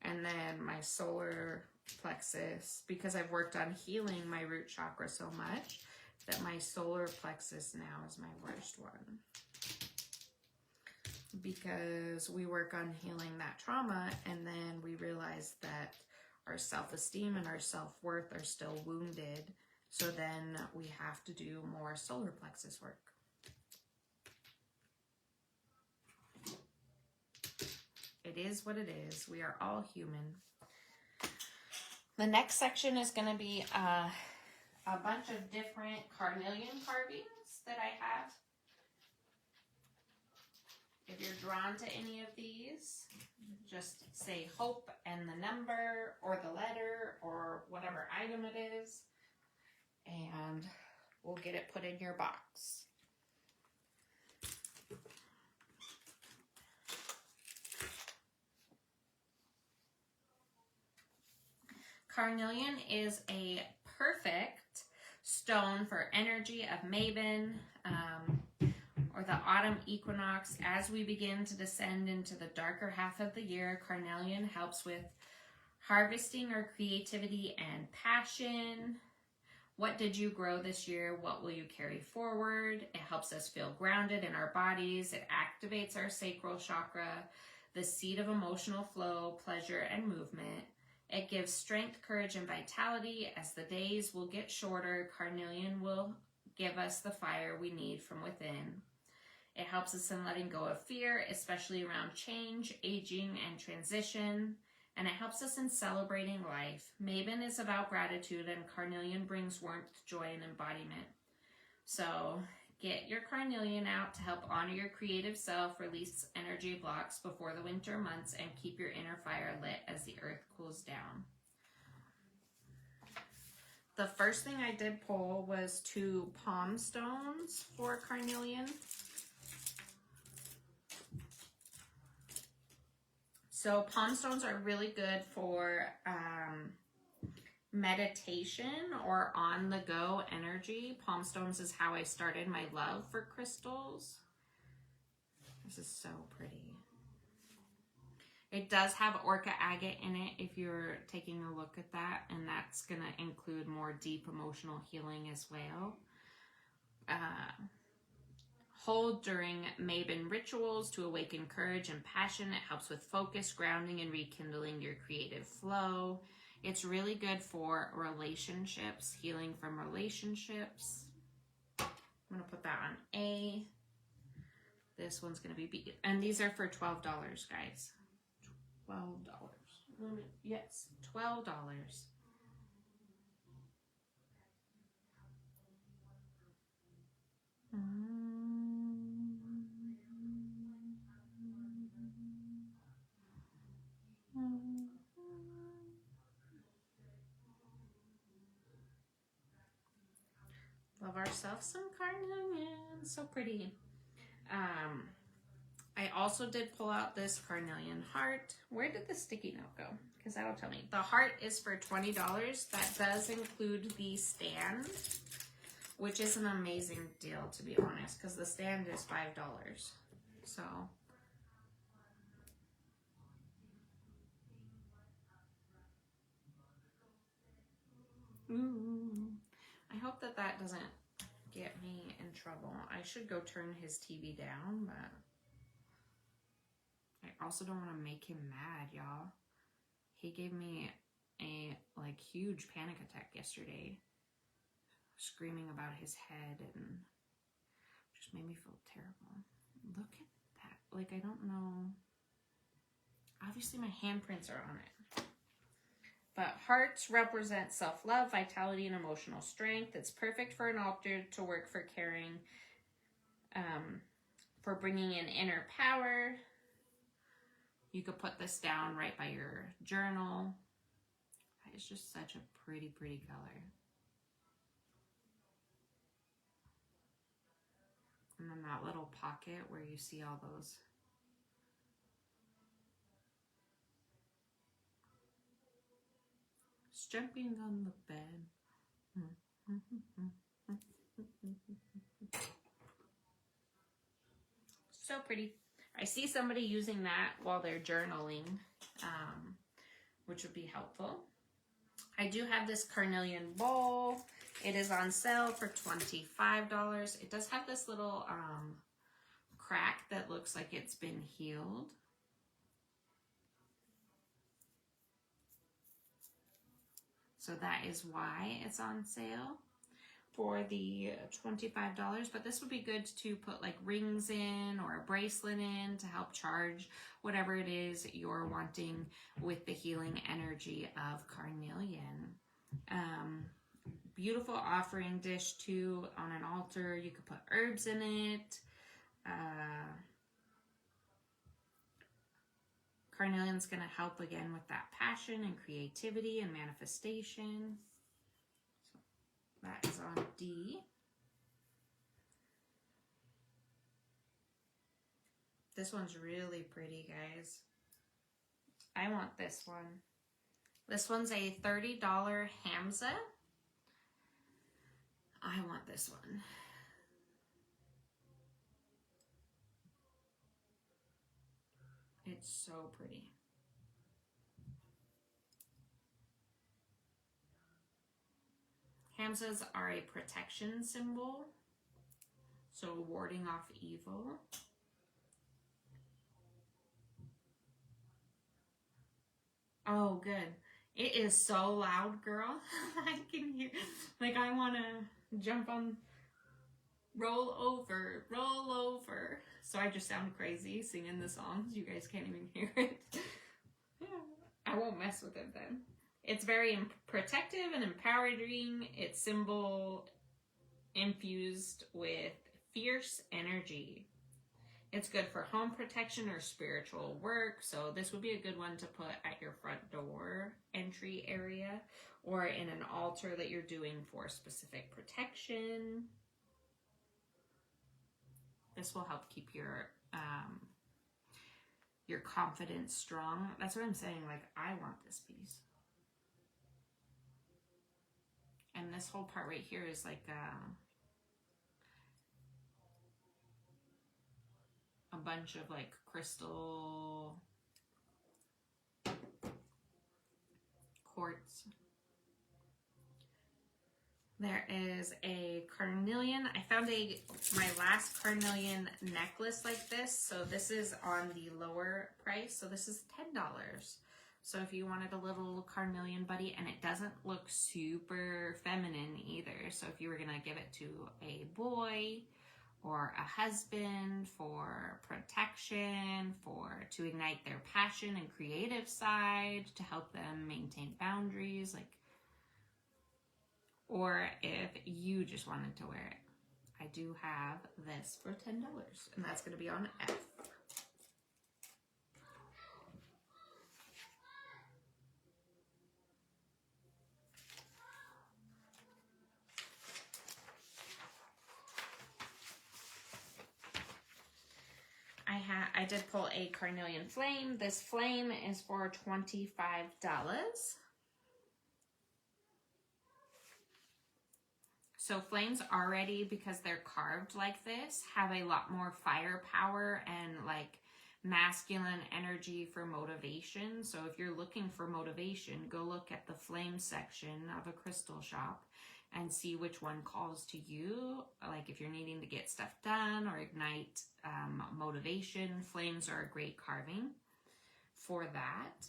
and then my solar plexus, because I've worked on healing my root chakra so much, that my solar plexus now is my worst one, because we work on healing that trauma, and then we realize that our self-esteem and our self-worth are still wounded, so then we have to do more solar plexus work. It is what it is. We are all human. The next section is going to be a bunch of different carnelian carvings that I have. If you're drawn to any of these, just say hope and the number or the letter or whatever item it is, and we'll get it put in your box. Carnelian is a perfect stone for energy of maven, or the autumn equinox. As we begin to descend into the darker half of the year, carnelian helps with harvesting our creativity and passion. What did you grow this year? What will you carry forward? It helps us feel grounded in our bodies. It activates our sacral chakra, the seat of emotional flow, pleasure, and movement. It gives strength, courage, and vitality. As the days will get shorter, carnelian will give us the fire we need from within. It helps us in letting go of fear, especially around change, aging, and transition. And it helps us in celebrating life. Maven is about gratitude, and carnelian brings warmth, joy, and embodiment. So get your carnelian out to help honor your creative self, release energy blocks before the winter months, and keep your inner fire lit as the earth cools down. The first thing I did pull was 2 palm stones for carnelian. So palm stones are really good for meditation or on-the-go energy. Palm stones is how I started my love for crystals. This is so pretty. It does have orca agate in it if you're taking a look at that, and that's going to include more deep emotional healing as well. Hold during maven rituals to awaken courage and passion. It helps with focus, grounding, and rekindling your creative flow. It's really good for relationships, healing from relationships. I'm going to put that on A. This one's going to be B. And these are for $12, guys. $12. Yes, $12. Love ourselves some carnelian. So pretty. I also did pull out this carnelian heart. Where did the sticky note go? Because that'll tell me. The heart is for $20. That does include the stand, which is an amazing deal, to be honest, because the stand is $5. So I hope that that doesn't get me in trouble. I should go turn his TV down, but I also don't want to make him mad, y'all. He gave me a huge panic attack yesterday, screaming about his head, and just made me feel terrible. Look at that. Like, I don't know. Obviously my handprints are on it. But hearts represent self-love, vitality, and emotional strength. It's perfect for an altar to work for caring, for bringing in inner power. You could put this down right by your journal. It's just such a pretty, pretty color. And then that little pocket where you see all those. It's jumping on the bed. So pretty. I see somebody using that while they're journaling, which would be helpful. I do have this carnelian bowl. It is on sale for $25. It does have this little crack that looks like it's been healed. So that is why it's on sale for the $25. But this would be good to put like rings in or a bracelet in to help charge whatever it is you're wanting with the healing energy of carnelian. Beautiful offering dish too on an altar. You could put herbs in it. Carnelian's going to help again with that passion and creativity and manifestation. So that is on D. This one's really pretty, guys. I want this one. This one's a $30 Hamza. I want this one. It's so pretty. Hamzas are a protection symbol, so warding off evil. Oh, good. It is so loud, girl. I can hear, like, I want to jump on, roll over, roll over. So I just sound crazy singing the songs. You guys can't even hear it. I won't mess with it then. It's very protective and empowering. It's symbol infused with fierce energy. It's good for home protection or spiritual work. So this would be a good one to put at your front door entry area or in an altar that you're doing for specific protection. This will help keep your confidence strong. That's what I'm saying. Like, I want this piece. And this whole part right here is like a bunch of like crystal quartz. There is a carnelian. I found my last carnelian necklace like this. So this is on the lower price. So this is $10. So if you wanted a little carnelian buddy, and it doesn't look super feminine either. So if you were gonna give it to a boy or a husband for protection, to ignite their passion and creative side, to help them maintain boundaries, like, or if you just wanted to wear it. I do have this for $10, and that's going to be on F. I did pull a carnelian flame. This flame is for $25. So flames already, because they're carved like this, have a lot more firepower and like masculine energy for motivation. So if you're looking for motivation, go look at the flame section of a crystal shop and see which one calls to you. Like if you're needing to get stuff done or ignite motivation, flames are a great carving for that.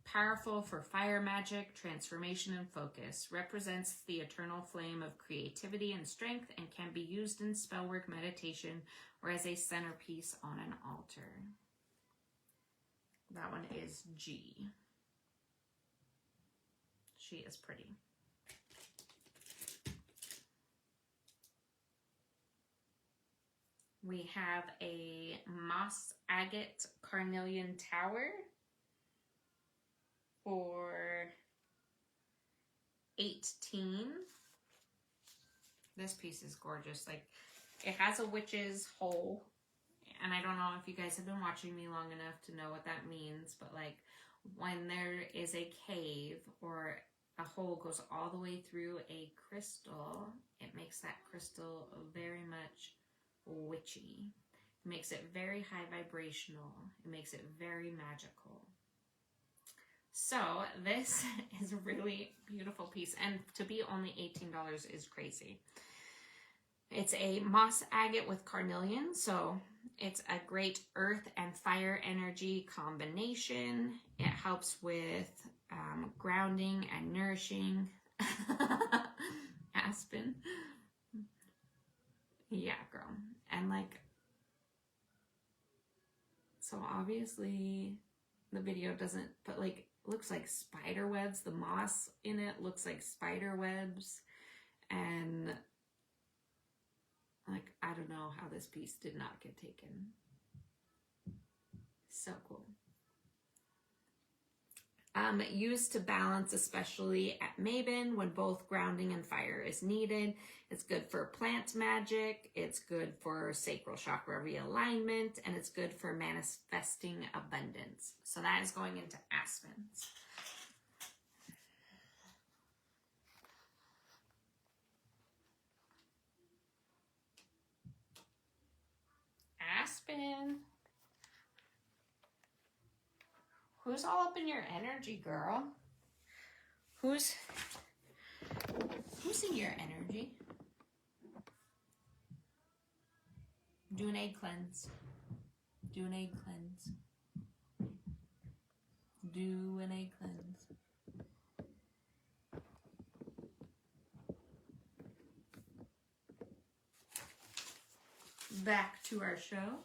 Powerful for fire magic, transformation, and focus. Represents the eternal flame of creativity and strength and can be used in spell work, meditation, or as a centerpiece on an altar. That one is G. She is pretty. We have a moss agate carnelian tower for $18. This piece is gorgeous. Like, it has a witch's hole, and I don't know if you guys have been watching me long enough to know what that means, but like when there is a cave or a hole goes all the way through a crystal, it makes that crystal very much witchy. It makes it very high vibrational. It makes it very magical. So this is a really beautiful piece, and to be only $18 is crazy. It's a moss agate with carnelian, so it's a great earth and fire energy combination. It helps with grounding and nourishing. Aspen. Yeah, girl. And like, so obviously the video doesn't, but like, looks like spider webs. The moss in it looks like spider webs. And like, I don't know how this piece did not get taken. So cool. Used to balance, especially at Maven, when both grounding and fire is needed. It's good for plant magic. It's good for sacral chakra realignment, and it's good for manifesting abundance. So that is going into aspens. Aspen. Who's all up in your energy, girl? Who's Who's in your energy? Do an egg cleanse. Do an egg cleanse. Do an egg cleanse. Back to our show.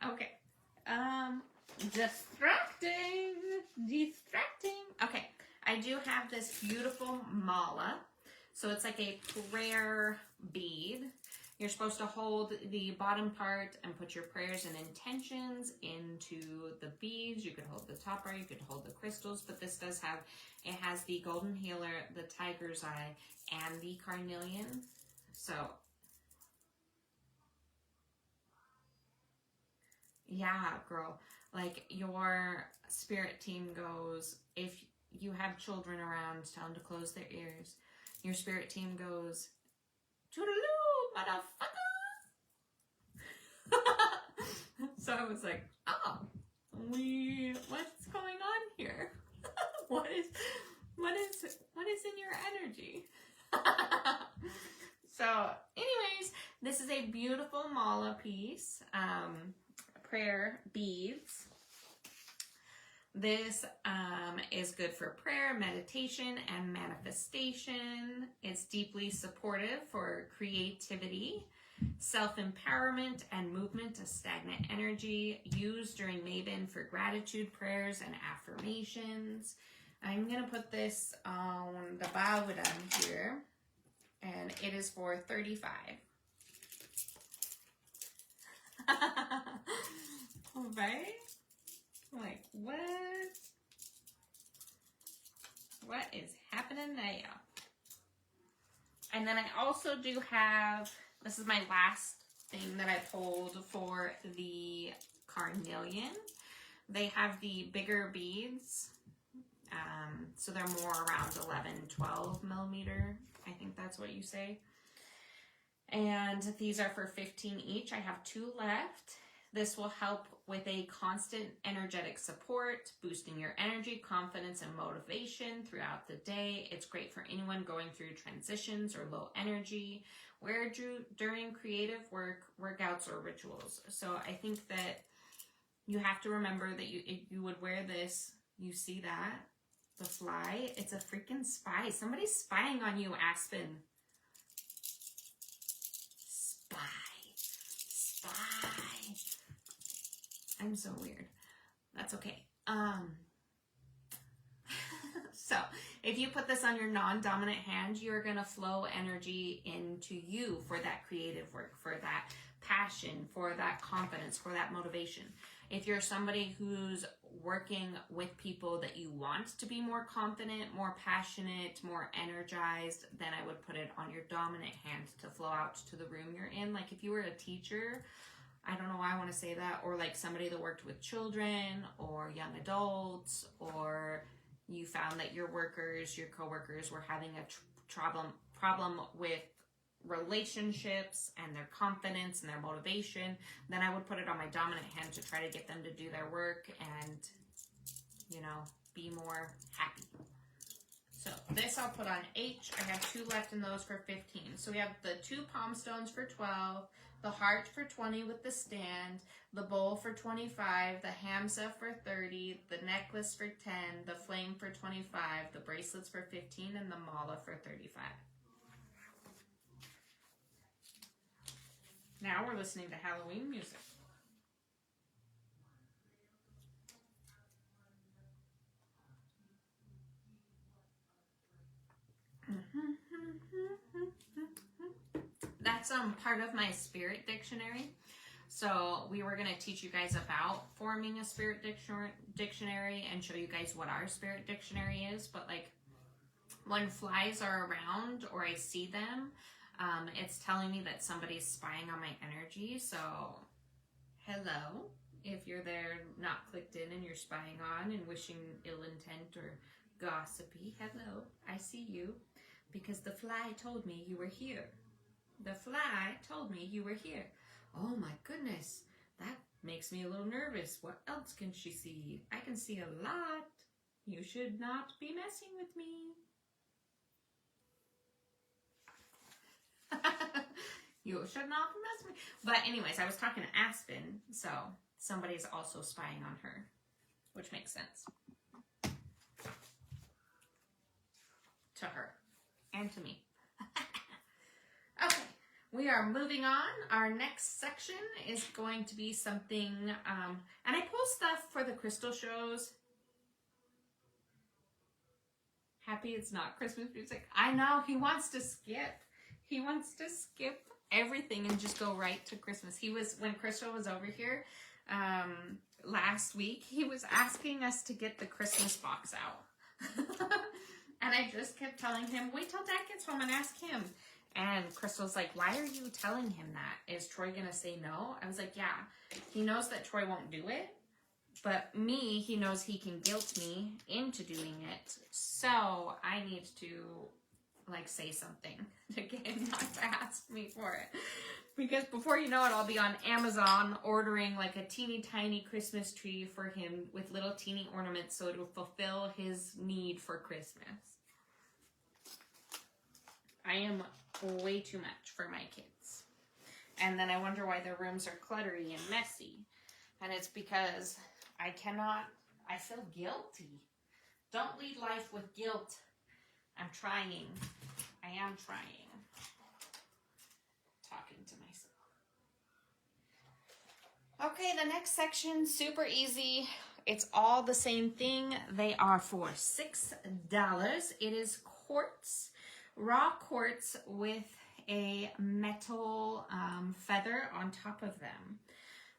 Okay. Distracting. Okay. I do have this beautiful mala. So it's like a prayer bead. You're supposed to hold the bottom part and put your prayers and intentions into the beads. You could hold the top part, you could hold the crystals, but this does have, it has the golden healer, the tiger's eye, and the carnelian. So, yeah, girl, like your spirit team goes, if you have children around, tell them to close their ears. Your spirit team goes, toodaloo, motherfucker. So I was like, oh, what's going on here? What is in your energy? So anyways, this is a beautiful mala piece, prayer beads. This is good for prayer, meditation, and manifestation. It's deeply supportive for creativity, self-empowerment, and movement to stagnant energy. Used during maven for gratitude prayers and affirmations. I'm going to put this on the bottom here, and it is for $35. Right? Like, what? What is happening there? And then I also do have, this is my last thing that I pulled for the carnelian. They have the bigger beads. So they're more around 11, 12 millimeter. I think that's what you say. And these are for 15 each. I have 2 left. This will help with a constant energetic support, boosting your energy, confidence, and motivation throughout the day. It's great for anyone going through transitions or low energy, wear during creative work, workouts, or rituals. So I think that you have to remember that you would wear this. You see that? The fly? It's a freaking spy. Somebody's spying on you, Aspen. Spy. I'm so weird. That's okay. So if you put this on your non-dominant hand, you're going to flow energy into you for that creative work, for that passion, for that confidence, for that motivation. If you're somebody who's working with people that you want to be more confident, more passionate, more energized, then I would put it on your dominant hand to flow out to the room you're in. Like if you were a teacher, I don't know why I want to say that, or like somebody that worked with children or young adults, or you found that your workers, your coworkers were having a problem with relationships and their confidence and their motivation, then I would put it on my dominant hand to try to get them to do their work and, you know, be more happy. So this I'll put on H. I have 2 left in those for 15. So we have the 2 palm stones for 12, the heart for 20 with the stand, the bowl for 25, the hamza for 30, the necklace for 10, the flame for 25, the bracelets for 15, and the mala for 35. Now we're listening to Halloween music. That's part of my spirit dictionary. So we were going to teach you guys about forming a spirit dictionary and show you guys what our spirit dictionary is. But like when flies are around or I see them, it's telling me that somebody's spying on my energy. So hello, if you're there not clicked in and you're spying on and wishing ill intent or gossipy, hello, I see you because the fly told me you were here. The fly told me you were here. Oh my goodness, that makes me a little nervous. What else can she see? I can see a lot. You should not be messing with me. You should not be messing with me. But anyways, I was talking to Aspen, so somebody's also spying on her, which makes sense. To her and to me. Okay, we are moving on. Our next section is going to be something, and I pull stuff for the crystal shows. Happy it's not Christmas music. I know, he wants to skip. He wants to skip everything and just go right to Christmas. He was, when Crystal was over here last week, he was asking us to get the Christmas box out. And I just kept telling him, wait till Dad gets home and ask him. And Crystal's like, why are you telling him that? Is Troy going to say no? I was like, yeah. He knows that Troy won't do it. But me, he knows he can guilt me into doing it. So I need to, like, say something to get him not to ask me for it. Because before you know it, I'll be on Amazon ordering, like, a teeny tiny Christmas tree for him with little teeny ornaments so it'll fulfill his need for Christmas. I am way too much for my kids. And then I wonder why their rooms are cluttery and messy. And it's because I feel guilty. Don't lead life with guilt. I'm trying. I am trying. Talking to myself. Okay, the next section, super easy. It's all the same thing. They are for $6. It is quartz, raw quartz with a metal feather on top of them.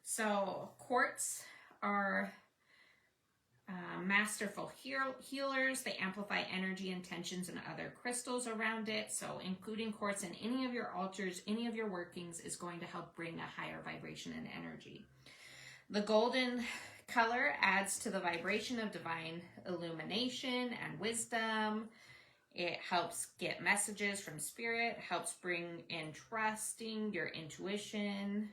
So quartz are masterful healers. They amplify energy, intentions, and other crystals around it. So including quartz in any of your altars, any of your workings is going to help bring a higher vibration and energy. The golden color adds to the vibration of divine illumination and wisdom. It helps get messages from spirit, helps bring in trusting your intuition.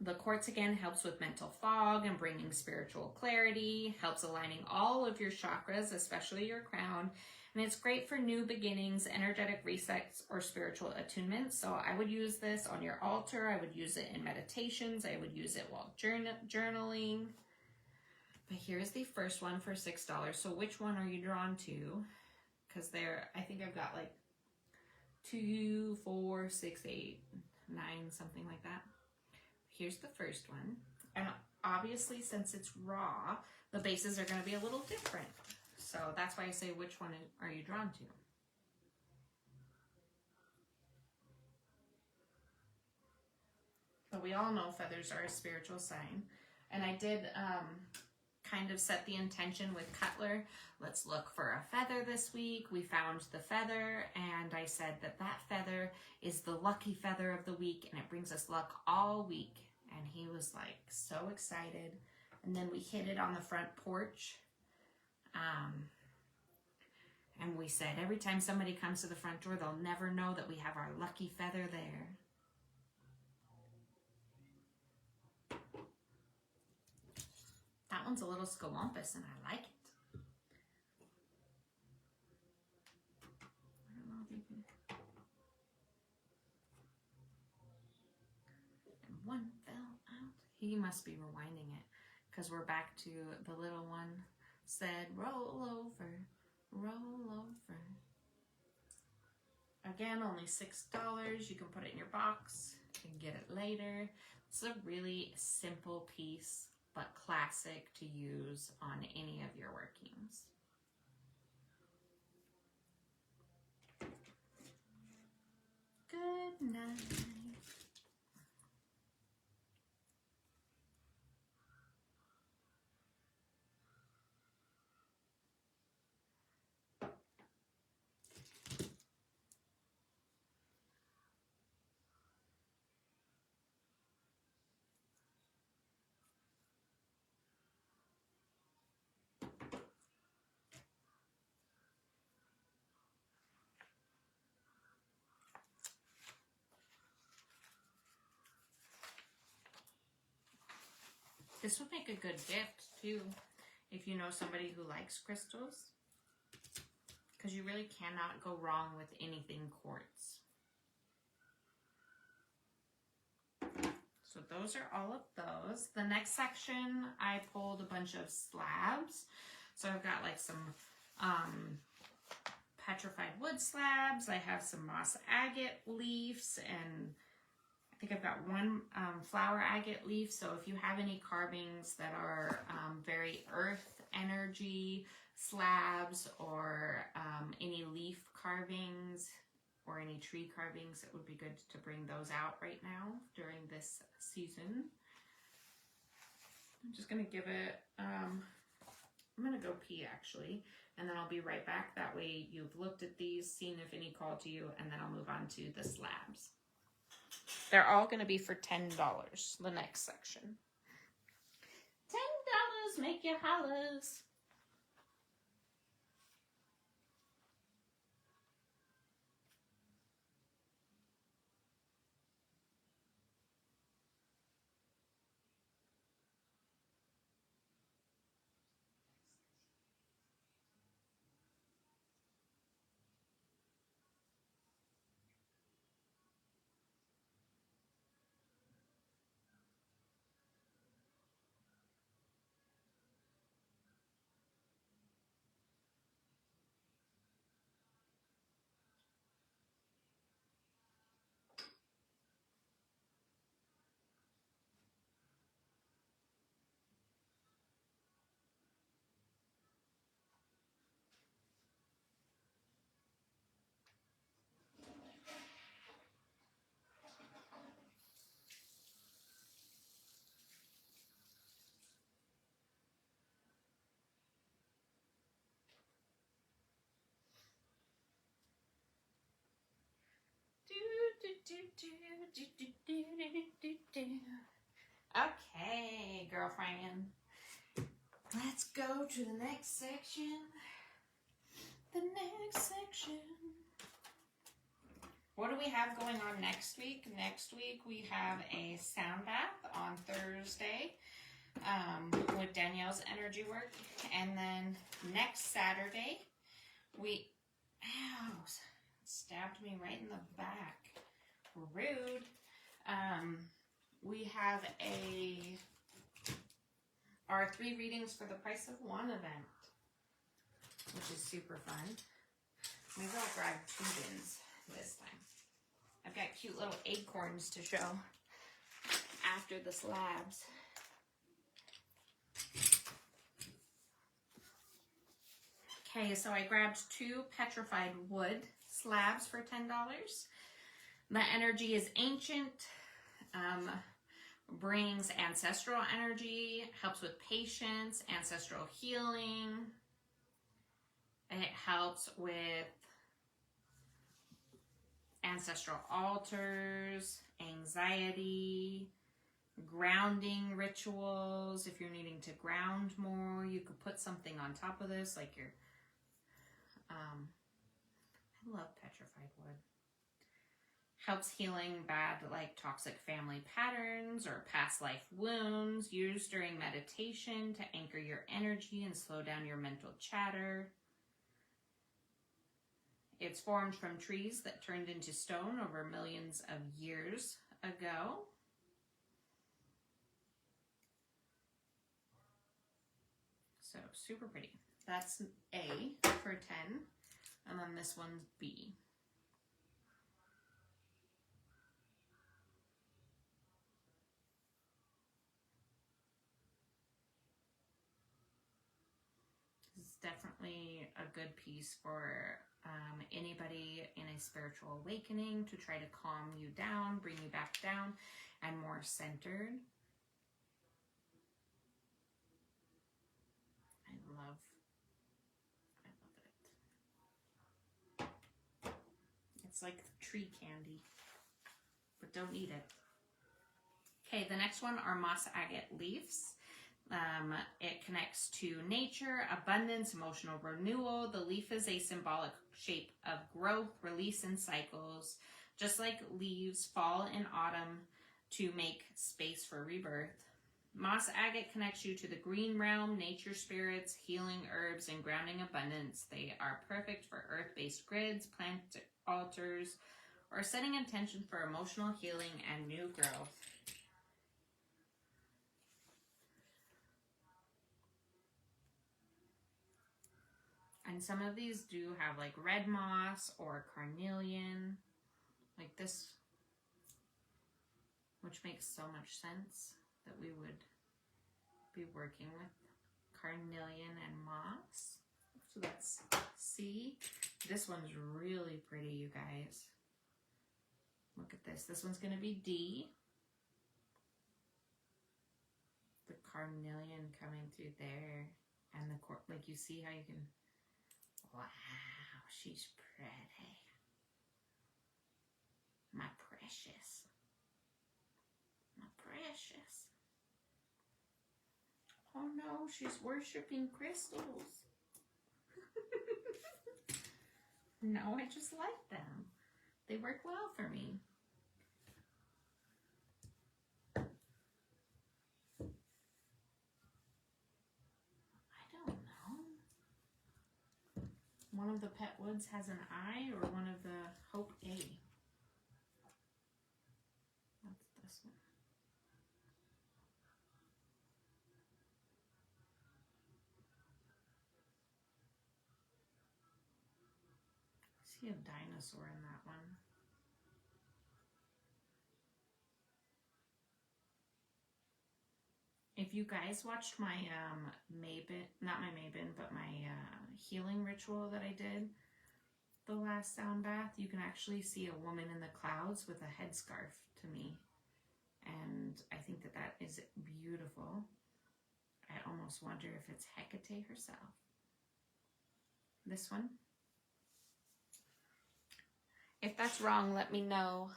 The quartz, again, helps with mental fog and bringing spiritual clarity, helps aligning all of your chakras, especially your crown, and it's great for new beginnings, energetic resets, or spiritual attunements. So I would use this on your altar. I would use it in meditations. I would use it while journaling. But here's the first one for $6. So which one are you drawn to? Because I think I've got like 2, 4, 6, 8, 9, something like that. Here's the first one. And obviously, since it's raw, the bases are going to be a little different. So that's why I say, which one are you drawn to? But we all know feathers are a spiritual sign. And I did kind of set the intention with Cutler. Let's look for a feather this week. We found the feather, and I said that feather is the lucky feather of the week, and it brings us luck all week. And he was like so excited. And then we hid it on the front porch. And we said every time somebody comes to the front door, they'll never know that we have our lucky feather there. That one's a little scolumpus, and I like it. I don't know if you can. And one fell out. He must be rewinding it, because we're back to the little one said, roll over, roll over. Again, only $6. You can put it in your box and get it later. It's a really simple piece, but classic to use on any of your workings. Good night. This would make a good gift too, if you know somebody who likes crystals. Because you really cannot go wrong with anything quartz. So those are all of those. The next section, I pulled a bunch of slabs. So I've got like some petrified wood slabs. I have some moss agate leaves, and I think I've got one flower agate leaf. So if you have any carvings that are very earth energy slabs, or any leaf carvings or any tree carvings, it would be good to bring those out right now during this season. I'm just going to give it, I'm going to go pee actually, and then I'll be right back. That way you've looked at these, seen if any call to you, and then I'll move on to the slabs. They're all going to be for $10, the next section. $10, make your hollers. Okay, girlfriend. Let's go to the next section. The next section. What do we have going on next week? Next week we have a sound bath on Thursday with Danielle's energy work. And then next Saturday, ow, stabbed me right in the back. Rude. We have our 3 readings for the price of 1 event, which is super fun. Maybe I'll grab 2 bins this time. I've got cute little acorns to show after the slabs. Okay, so I grabbed 2 petrified wood slabs for $10. The energy is ancient, brings ancestral energy, helps with patience, ancestral healing. It helps with ancestral altars, anxiety, grounding rituals. If you're needing to ground more, you could put something on top of this, like your, I love petrified wood. Helps healing bad, like toxic family patterns or past life wounds, used during meditation to anchor your energy and slow down your mental chatter. It's formed from trees that turned into stone over millions of years ago. So super pretty. That's A for 10, and then this one's B. Definitely a good piece for anybody in a spiritual awakening to try to calm you down, bring you back down, and more centered. I love it. It's like tree candy, but don't eat it. Okay, the next one are moss agate leaves. It connects to nature, abundance, emotional renewal. The leaf is a symbolic shape of growth, release, and cycles. Just like leaves fall in autumn to make space for rebirth, Moss agate connects you to the green realm, nature spirits, healing herbs, and grounding abundance. They are perfect for earth-based grids, plant altars, or setting intention for emotional healing and new growth. And some of these do have like red moss or carnelian, like this, which makes so much sense that we would be working with carnelian and moss. So that's C. This one's really pretty, you guys. Look at this. This one's going to be D. The carnelian coming through there. And the like you see how you can, wow, she's pretty. My precious. My precious. Oh no, she's worshiping crystals. No, I just like them. They work well for me. I don't know. One of the pet woods has an I, or one of the Hope A. That's this one. I see a dinosaur in that one. If you guys watched my maven, not my maven, but my healing ritual that I did the last sound bath, you can actually see a woman in the clouds with a headscarf to me. And I think that that is beautiful. I almost wonder if it's Hecate herself. This one. If that's wrong, let me know.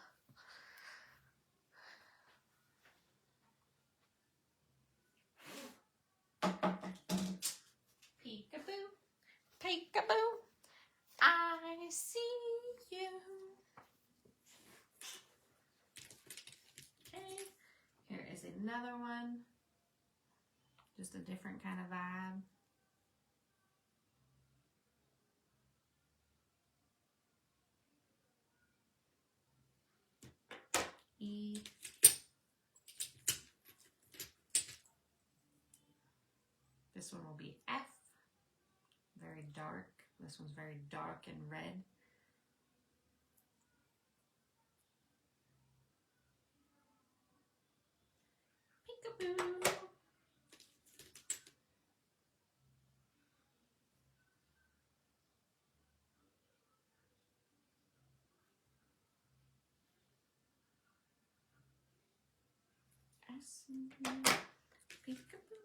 Peekaboo, peekaboo, I see you. Okay, here is another one. Just a different kind of vibe. E. This one will be F. Very dark. This one's very dark and red. Peekaboo. S. Peekaboo.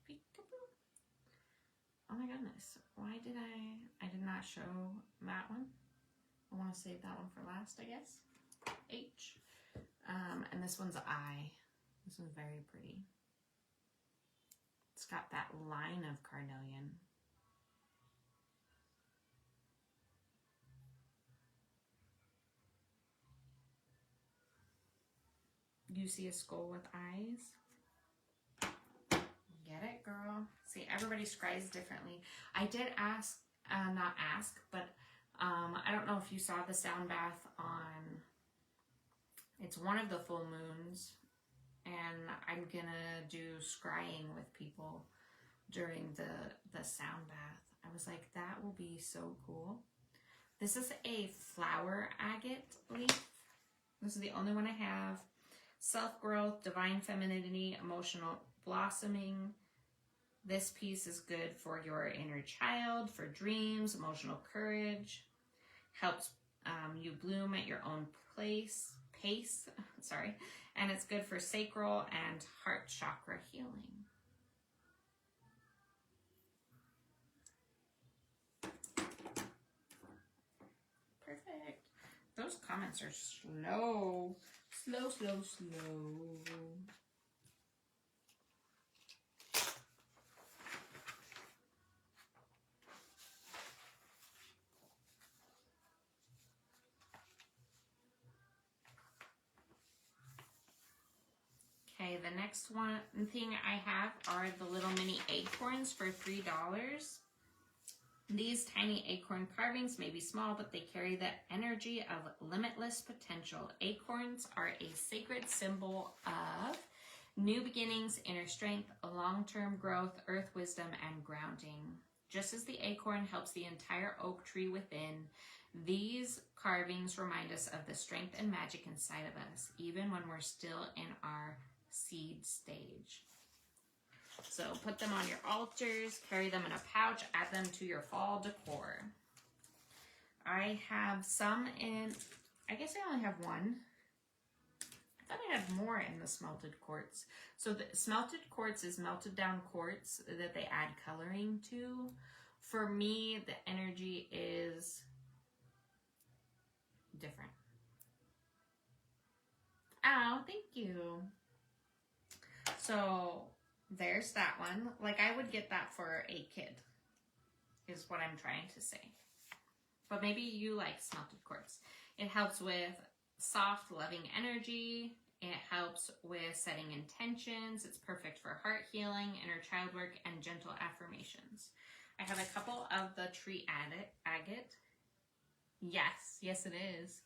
Peekaboo. Oh my goodness. Why did I did not show that one. I want to save that one for last, I guess. H. And this one's I. This one's very pretty. It's got that line of carnelian. You see a skull with eyes? Get it, girl? See, everybody scries differently. I did ask, not ask, but I don't know if you saw the sound bath on, it's one of the full moons, and I'm gonna do scrying with people during the sound bath. I was like, that will be so cool. This is a flower agate leaf. This is the only one I have. Self-growth, divine femininity, emotional blossoming. This piece is good for your inner child, for dreams, emotional courage. Helps you bloom at your own pace. And it's good for sacral and heart chakra healing. Perfect. Those comments are slow. Slow, slow, slow. Okay, the next one thing I have are the little mini acorns for $3. These tiny acorn carvings may be small, but they carry the energy of limitless potential. Acorns are a sacred symbol of new beginnings, inner strength, long-term growth, earth wisdom, and grounding. Just as the acorn helps the entire oak tree within, these carvings remind us of the strength and magic inside of us, even when we're still in our seed stage. So put them on your altars, carry them in a pouch, add them to your fall decor. I have some in, I guess I only have one. I thought I had more in the smelted quartz. So the smelted quartz is melted down quartz that they add coloring to. For me, the energy is different. Oh, thank you. So there's that one. Like, I would get that for a kid, is what I'm trying to say. But maybe you like smelted quartz. It helps with soft, loving energy. It helps with setting intentions. It's perfect for heart healing, inner child work, and gentle affirmations. I have a couple of the tree agate. Yes, it is.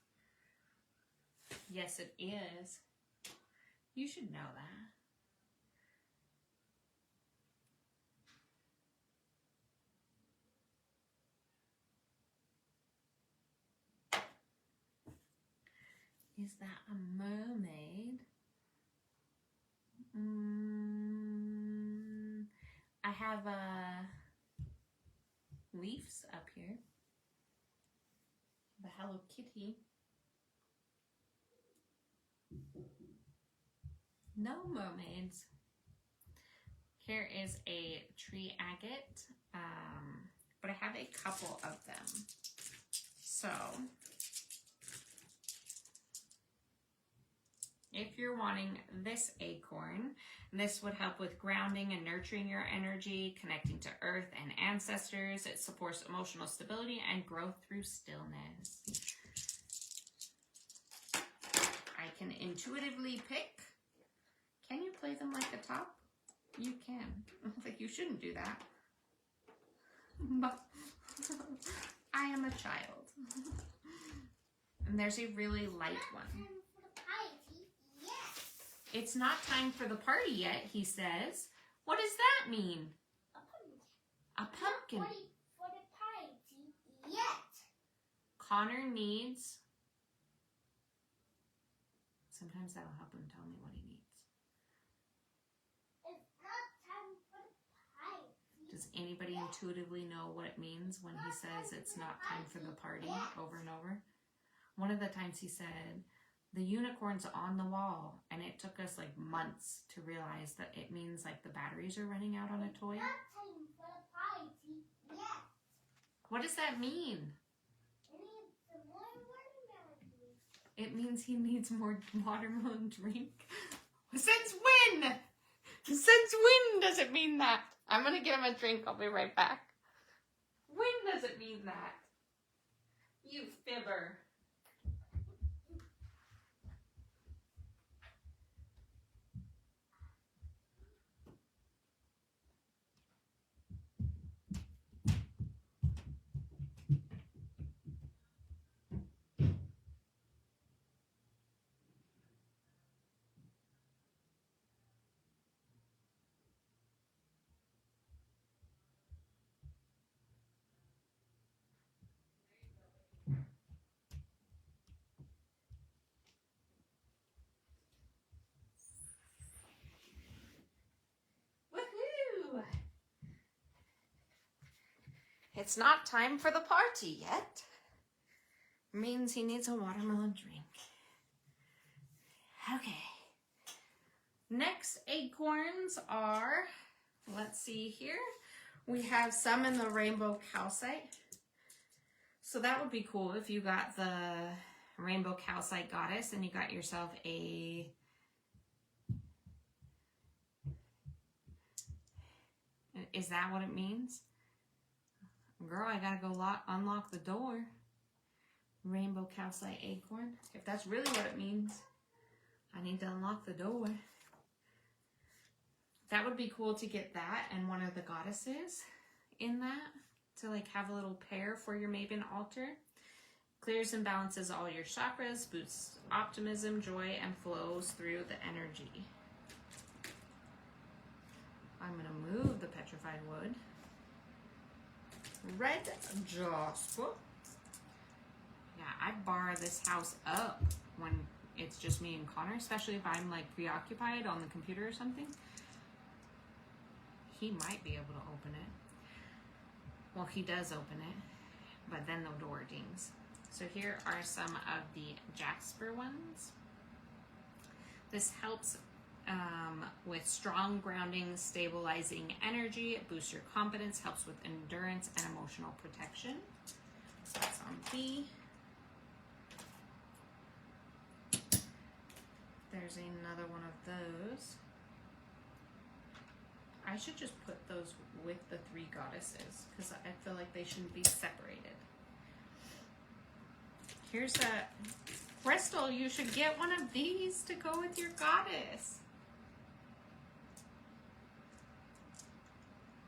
Yes, it is. You should know that. Is that a mermaid? I have leaves up here. The Hello Kitty. No mermaids. Here is a tree agate, but I have a couple of them. So if you're wanting this acorn, this would help with grounding and nurturing your energy, connecting to earth and ancestors. It supports emotional stability and growth through stillness. I can intuitively pick. Can you play them like a top? You can. Like, you shouldn't do that. But I am a child. And there's a really light one. It's not time for the party yet, he says. What does that mean? A pumpkin. Not ready for the party yet. Connor needs. Sometimes that'll help him tell me what he needs. It's not time for the party. Does anybody intuitively know what it means when he says it's not time for the party over and over? One of the times he said, the unicorn's on the wall, and it took us like months to realize that it means like the batteries are running out on a toy. Not time for the party yet. What does that mean? It needs some more watermelon. It means he needs more watermelon drink. Since when? Since when does it mean that? I'm gonna get him a drink. I'll be right back. When does it mean that? You fibber. Woohoo! It's not time for the party yet. Means he needs a watermelon drink. Okay. Next acorns are, let's see here. We have some in the rainbow calcite. So that would be cool if you got the rainbow calcite goddess and you got yourself a is that what it means? Girl, I gotta go unlock the door. Rainbow calcite acorn. If that's really what it means, I need to unlock the door. that would be cool to get that and one of the goddesses in that to like have a little pair for your maven altar. Clears and balances all your chakras, boosts optimism, joy, and flows through the energy. I'm going to move the petrified wood. Red jasper. Yeah, I bar this house up when it's just me and Connor, especially if I'm like preoccupied on the computer or something. He might be able to open it. Well, he does open it, but then the door dings. So here are some of the jasper ones. This helps with strong grounding, stabilizing energy. It boosts your confidence, helps with endurance and emotional protection. That's on B. There's another one of those. I should just put those with the three goddesses because I feel like they shouldn't be separated. Here's a Crystal. You should get one of these to go with your goddess.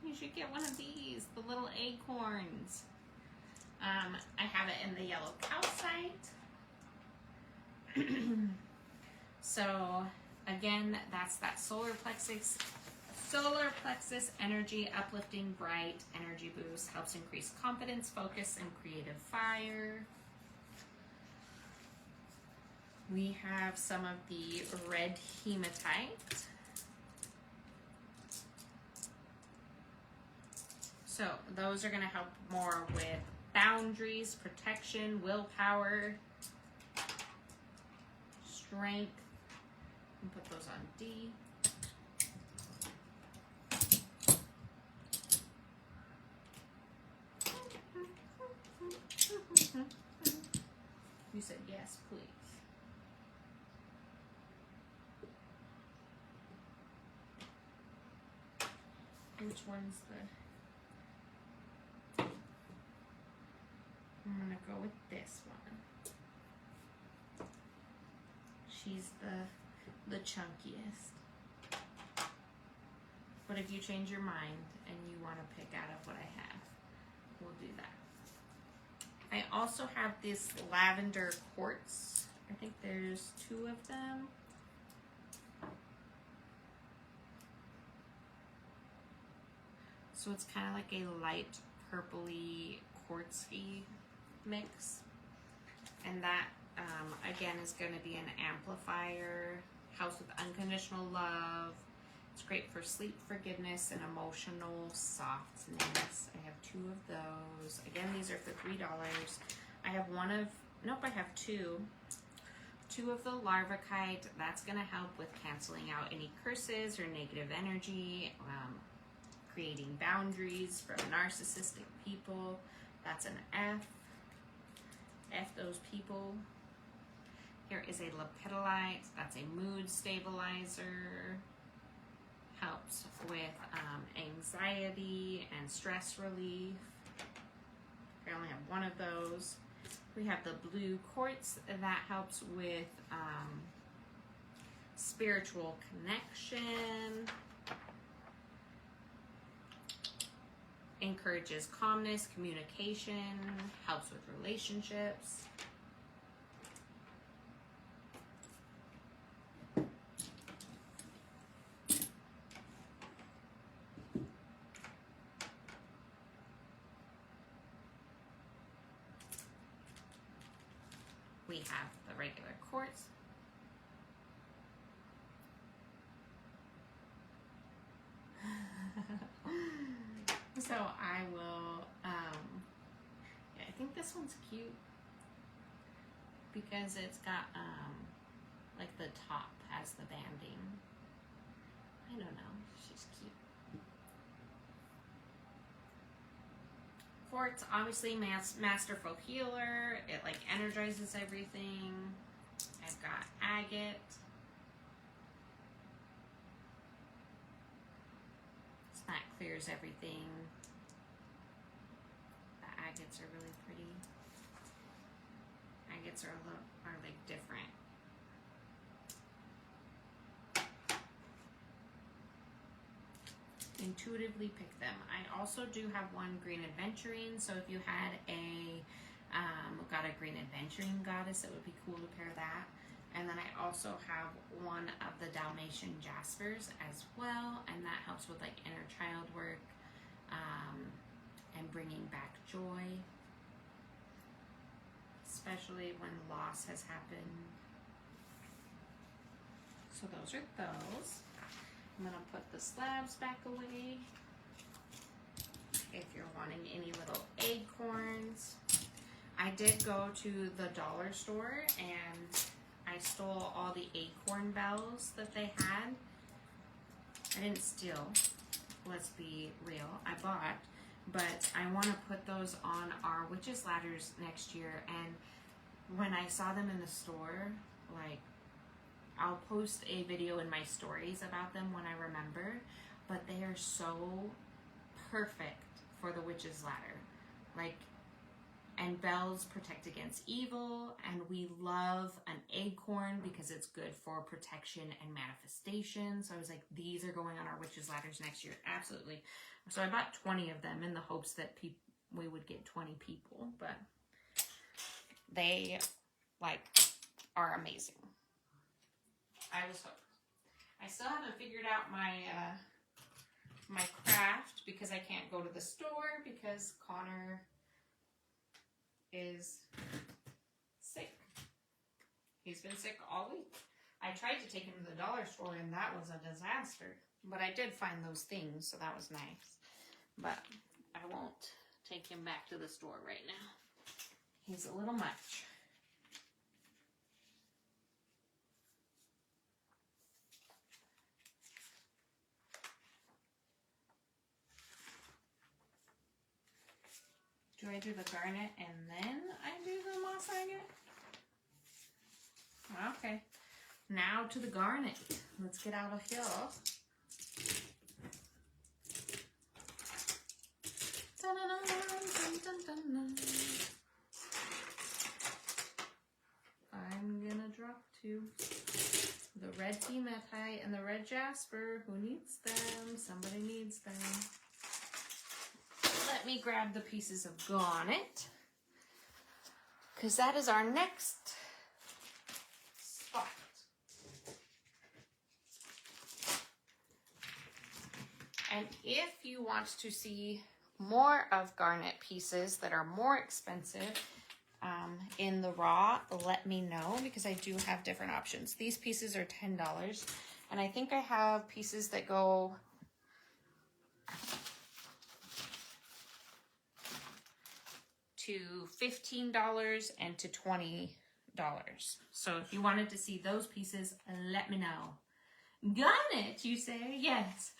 You should get one of these, the little acorns. I have it in the yellow calcite. So again, that's that solar plexus energy, uplifting, bright energy boost, helps increase confidence, focus, and creative fire. We have some of the red hematite. So those are going to help more with boundaries, protection, willpower, strength. And put those on D. You said yes, please. Which one's the... I'm gonna go with this one. She's the chunkiest. But if you change your mind and you want to pick out of what I have, we'll do that. I also have this lavender quartz. I think there's 2 of them. So it's kind of like a light purpley quartzy mix. And that, again, is going to be an amplifier. Helps with unconditional love. It's great for sleep, forgiveness, and emotional softness. I have 2 of those. Again, these are for $3. I have I have 2. 2 of the larvikite. That's going to help with canceling out any curses or negative energy. Creating boundaries from narcissistic people. That's an F. F those people. Here is a lepidolite. That's a mood stabilizer. Helps with anxiety and stress relief. I only have 1 of those. We have the blue quartz that helps with spiritual connection. Encourages calmness, communication, helps with relationships. We have the regular quartz. So I will, yeah, I think this one's cute because it's got, like the top has the banding. I don't know, she's cute. Quartz, obviously masterful healer. It like energizes everything. I've got agate. That clears everything. The agates are really pretty. Agates are like different. intuitively pick them. I also do have one green adventuring, so if you had got a green adventuring goddess, it would be cool to pair that. And then I also have one of the Dalmatian Jaspers as well, and that helps with like inner child work and bringing back joy, especially when loss has happened. So those are those. I'm gonna put the slabs back away. If you're wanting any little acorns, I did go to the dollar store and I stole all the acorn bells that they had. I didn't steal, let's be real, I bought, but I want to put those on our witches ladders next year. And when I saw them in the store, like, I'll post a video in my stories about them when I remember, but they are so perfect for the witch's ladder. Like, and bells protect against evil, and we love an acorn because it's good for protection and manifestation. So I was like, these are going on our witches ladders next year. Absolutely. So I bought 20 of them in the hopes that we would get 20 people, but they like are amazing. I was hooked. I still haven't figured out my my craft because I can't go to the store because Connor is sick. He's been sick all week. I tried to take him to the dollar store and that was a disaster. But I did find those things, so that was nice. But I won't take him back to the store right now. He's a little much. Do I do the garnet and then I do the moss agate? Okay. Now to the garnet. Let's get out of here. I'm gonna drop two. The red hematite and the red jasper. Who needs them? Somebody needs them. Let me grab the pieces of garnet, because that is our next spot. And if you want to see more of garnet pieces that are more expensive in the raw, let me know, because I do have different options. These pieces are $10, and I think I have pieces that go to $15 and to $20. So if you wanted to see those pieces, let me know. Garnet, you say? Yes.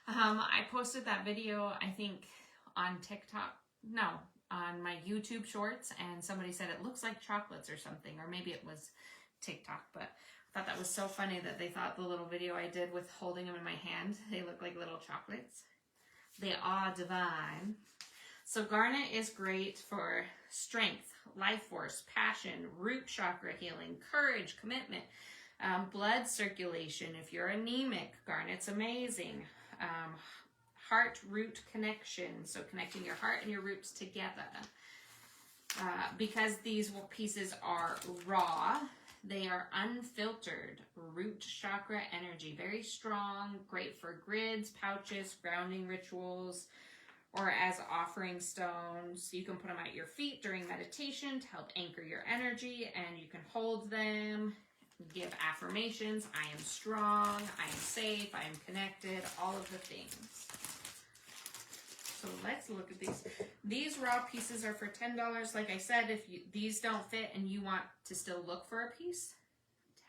I posted that video, I think, on TikTok. No, on my YouTube shorts, and somebody said it looks like chocolates or something, or maybe it was TikTok, but I thought that was so funny that they thought the little video I did with holding them in my hand, they look like little chocolates. They are divine. So garnet is great for strength, life force, passion, root chakra healing, courage, commitment, blood circulation. If you're anemic, garnet's amazing. Heart-root connection, so connecting your heart and your roots together. Because these pieces are raw, they are unfiltered root chakra energy. Very strong, great for grids, pouches, grounding rituals, or as offering stones. You can put them at your feet during meditation to help anchor your energy, and you can hold them, give affirmations. I am strong, I am safe, I am connected, all of the things. So let's look at these. These raw pieces are for $10. Like I said, if these don't fit and you want to still look for a piece,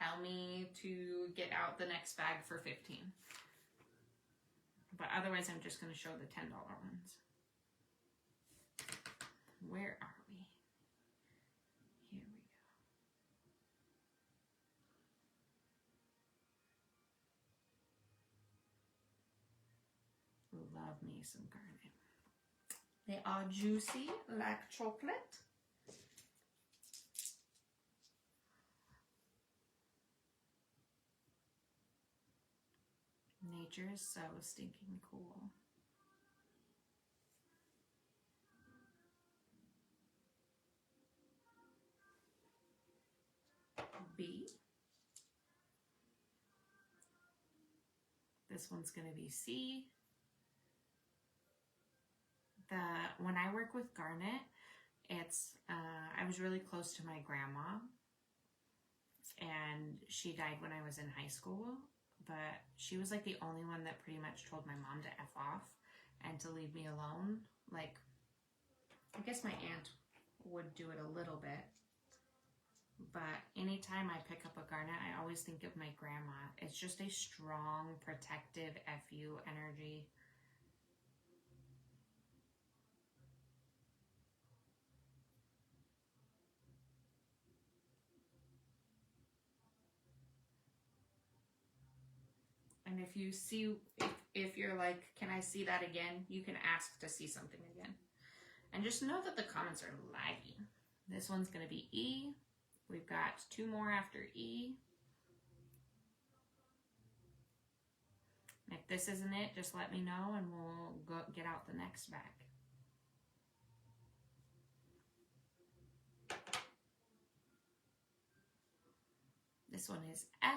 tell me to get out the next bag for $15. But otherwise, I'm just going to show the $10 ones. Where are we? Here we go. Love me some garnet. They are juicy like chocolate. Nature is so stinking cool. This one's going to be C. When I work with garnet, it's I was really close to my grandma, and she died when I was in high school, but she was like the only one that pretty much told my mom to F off and to leave me alone. Like, I guess my aunt would do it a little bit, but anytime I pick up a garnet, I always think of my grandma. It's just a strong, protective FU energy. And if you see, if you're like, can I see that again? You can ask to see something again. And just know that the comments are lagging. This one's going to be E. We've got 2 more after E. If this isn't it, just let me know and we'll go get out the next bag. This one is F.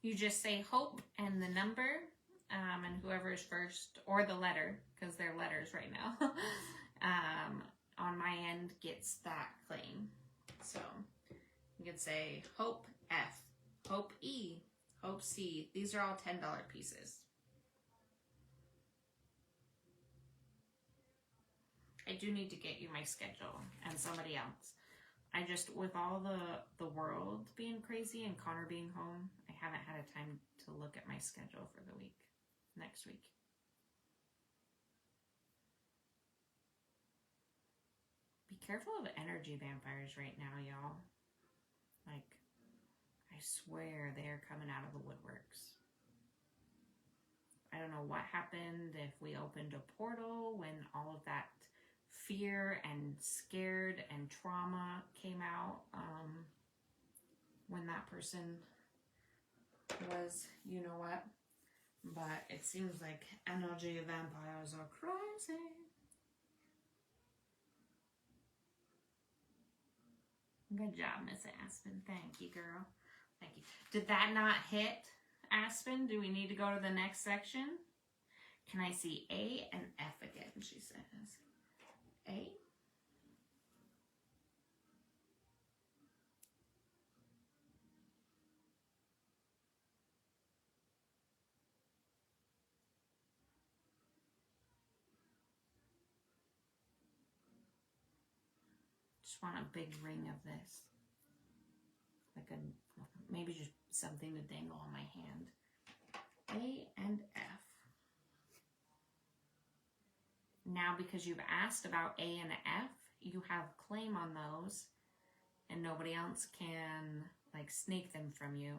You just say hope and the number, and whoever is first, or the letter, because they're letters right now, on my end gets that claim. So you could say hope F, hope E, hope C. These are all $10 pieces. I do need to get you my schedule and somebody else. I just, with all the world being crazy and Connor being home, I haven't had a time to look at my schedule for the week, next week. Be careful of energy vampires right now, y'all. Like, I swear they're coming out of the woodworks. I don't know what happened, if we opened a portal when all of that fear and scared and trauma came out, when that person was, you know what, but it seems like energy vampires are crazy. Good job, Miss Aspen. Thank you, girl. Thank you. Did that not hit, Aspen? Do we need to go to the next section? Can I see A and F again, she says. A. Just want a big ring of this. Like maybe just something to dangle on my hand. A and F. Now, because you've asked about A and F, you have claim on those, and nobody else can like snake them from you.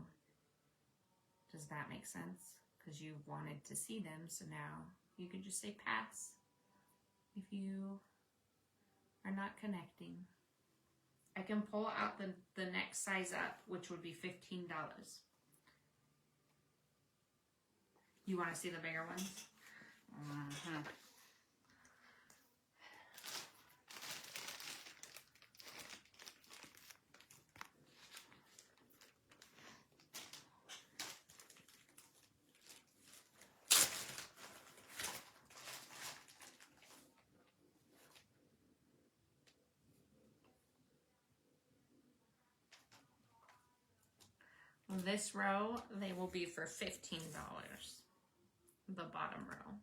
Does that make sense? Because you wanted to see them, so now you can just say pass if you are not connecting. I can pull out the next size up, which would be $15. You want to see the bigger ones? Mm-hmm. This row, they will be for $15. The bottom row.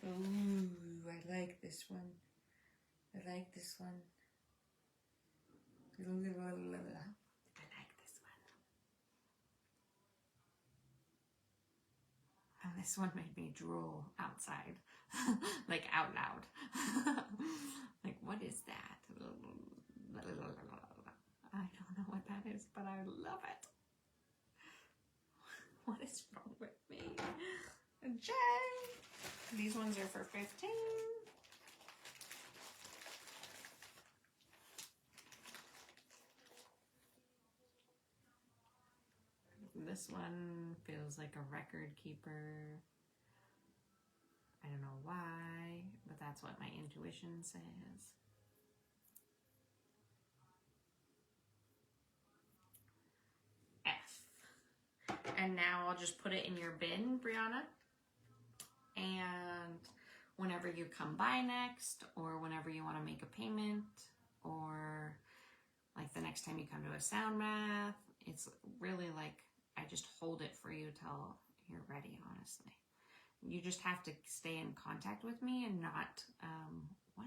Ooh, I like this one. I like this one. I like this one. And this one made me drool outside. Like out loud. Like, what is that? I don't know what that is, but I love it. What is wrong with me? I Jay! These ones are for 15. This one feels like a record keeper. I don't know why, but that's what my intuition says. F. And now I'll just put it in your bin, Brianna. And whenever you come by next, or whenever you want to make a payment, or like the next time you come to a sound math, it's really like I just hold it for you till you're ready, honestly. You just have to stay in contact with me and not, why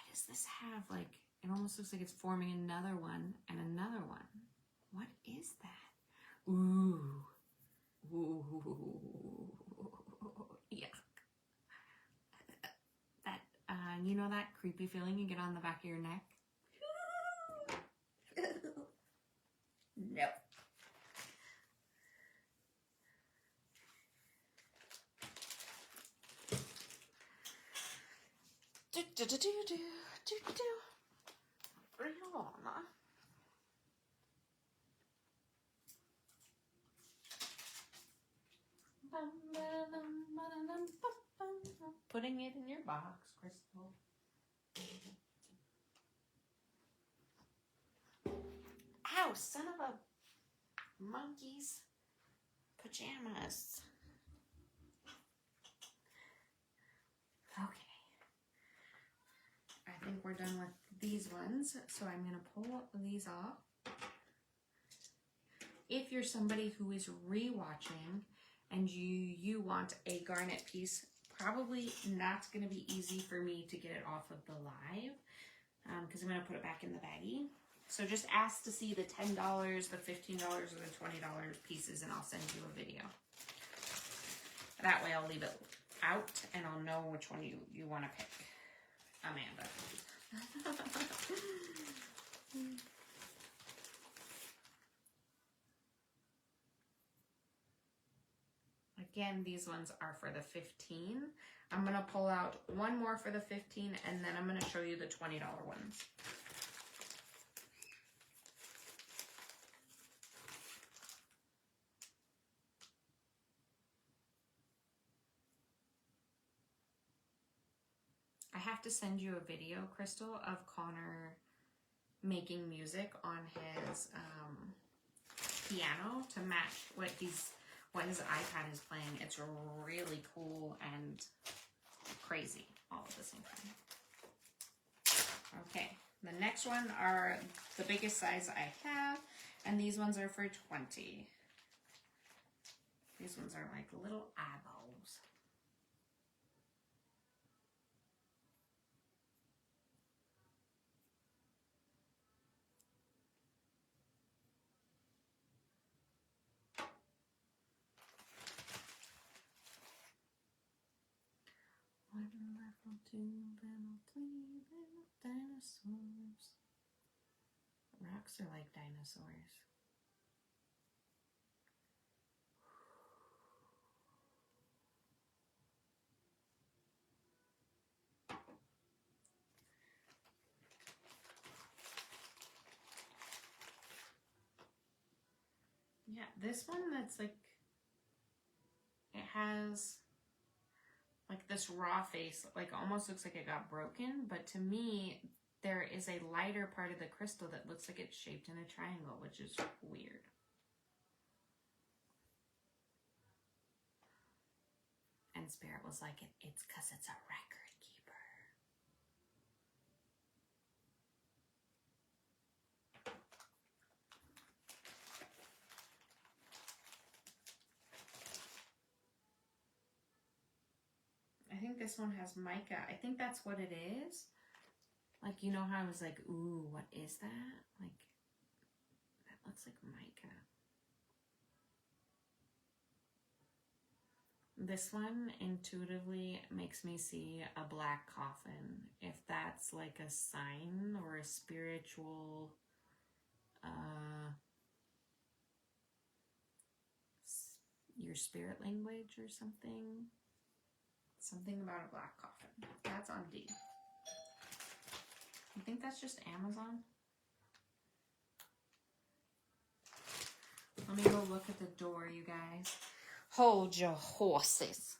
does this have like, it almost looks like it's forming another one and another one. What is that? Ooh. Yuck. That, you know that creepy feeling you get on the back of your neck? Nope. Rihanna. Putting it in your box, Crystal. Ow, son of a monkey's pajamas. Okay. I think we're done with these ones, so I'm going to pull these off. If you're somebody who is rewatching and you want a garnet piece, probably not going to be easy for me to get it off of the live because I'm going to put it back in the baggie. So just ask to see the $10, the $15, or the $20 pieces, and I'll send you a video. That way I'll leave it out and I'll know which one you want to pick. Amanda. Again, these ones are for the 15. I'm going to pull out one more for the 15, and then I'm going to show you the $20 ones. I have to send you a video, Crystal, of Connor making music on his piano to match what his iPad is playing. It's really cool and crazy all at the same time. Okay, the next one are the biggest size I have, and these ones are for 20. These ones are like little eyeballs. Level 2, level 3, little dinosaurs. Rocks are like dinosaurs. Yeah, this one that's like, it has like this raw face, like almost looks like it got broken, but to me, there is a lighter part of the crystal that looks like it's shaped in a triangle, which is weird. And Spirit was like, it's because it's a record keeper. I think this one has mica. I think that's what it is. Like, you know how I was like, ooh, what is that? Like, that looks like mica. This one intuitively makes me see a black coffin. If that's like a sign or a spiritual you're spirit language or something. Something about a black coffin. That's on D. I think that's just Amazon. Let me go look at the door, you guys. Hold your horses.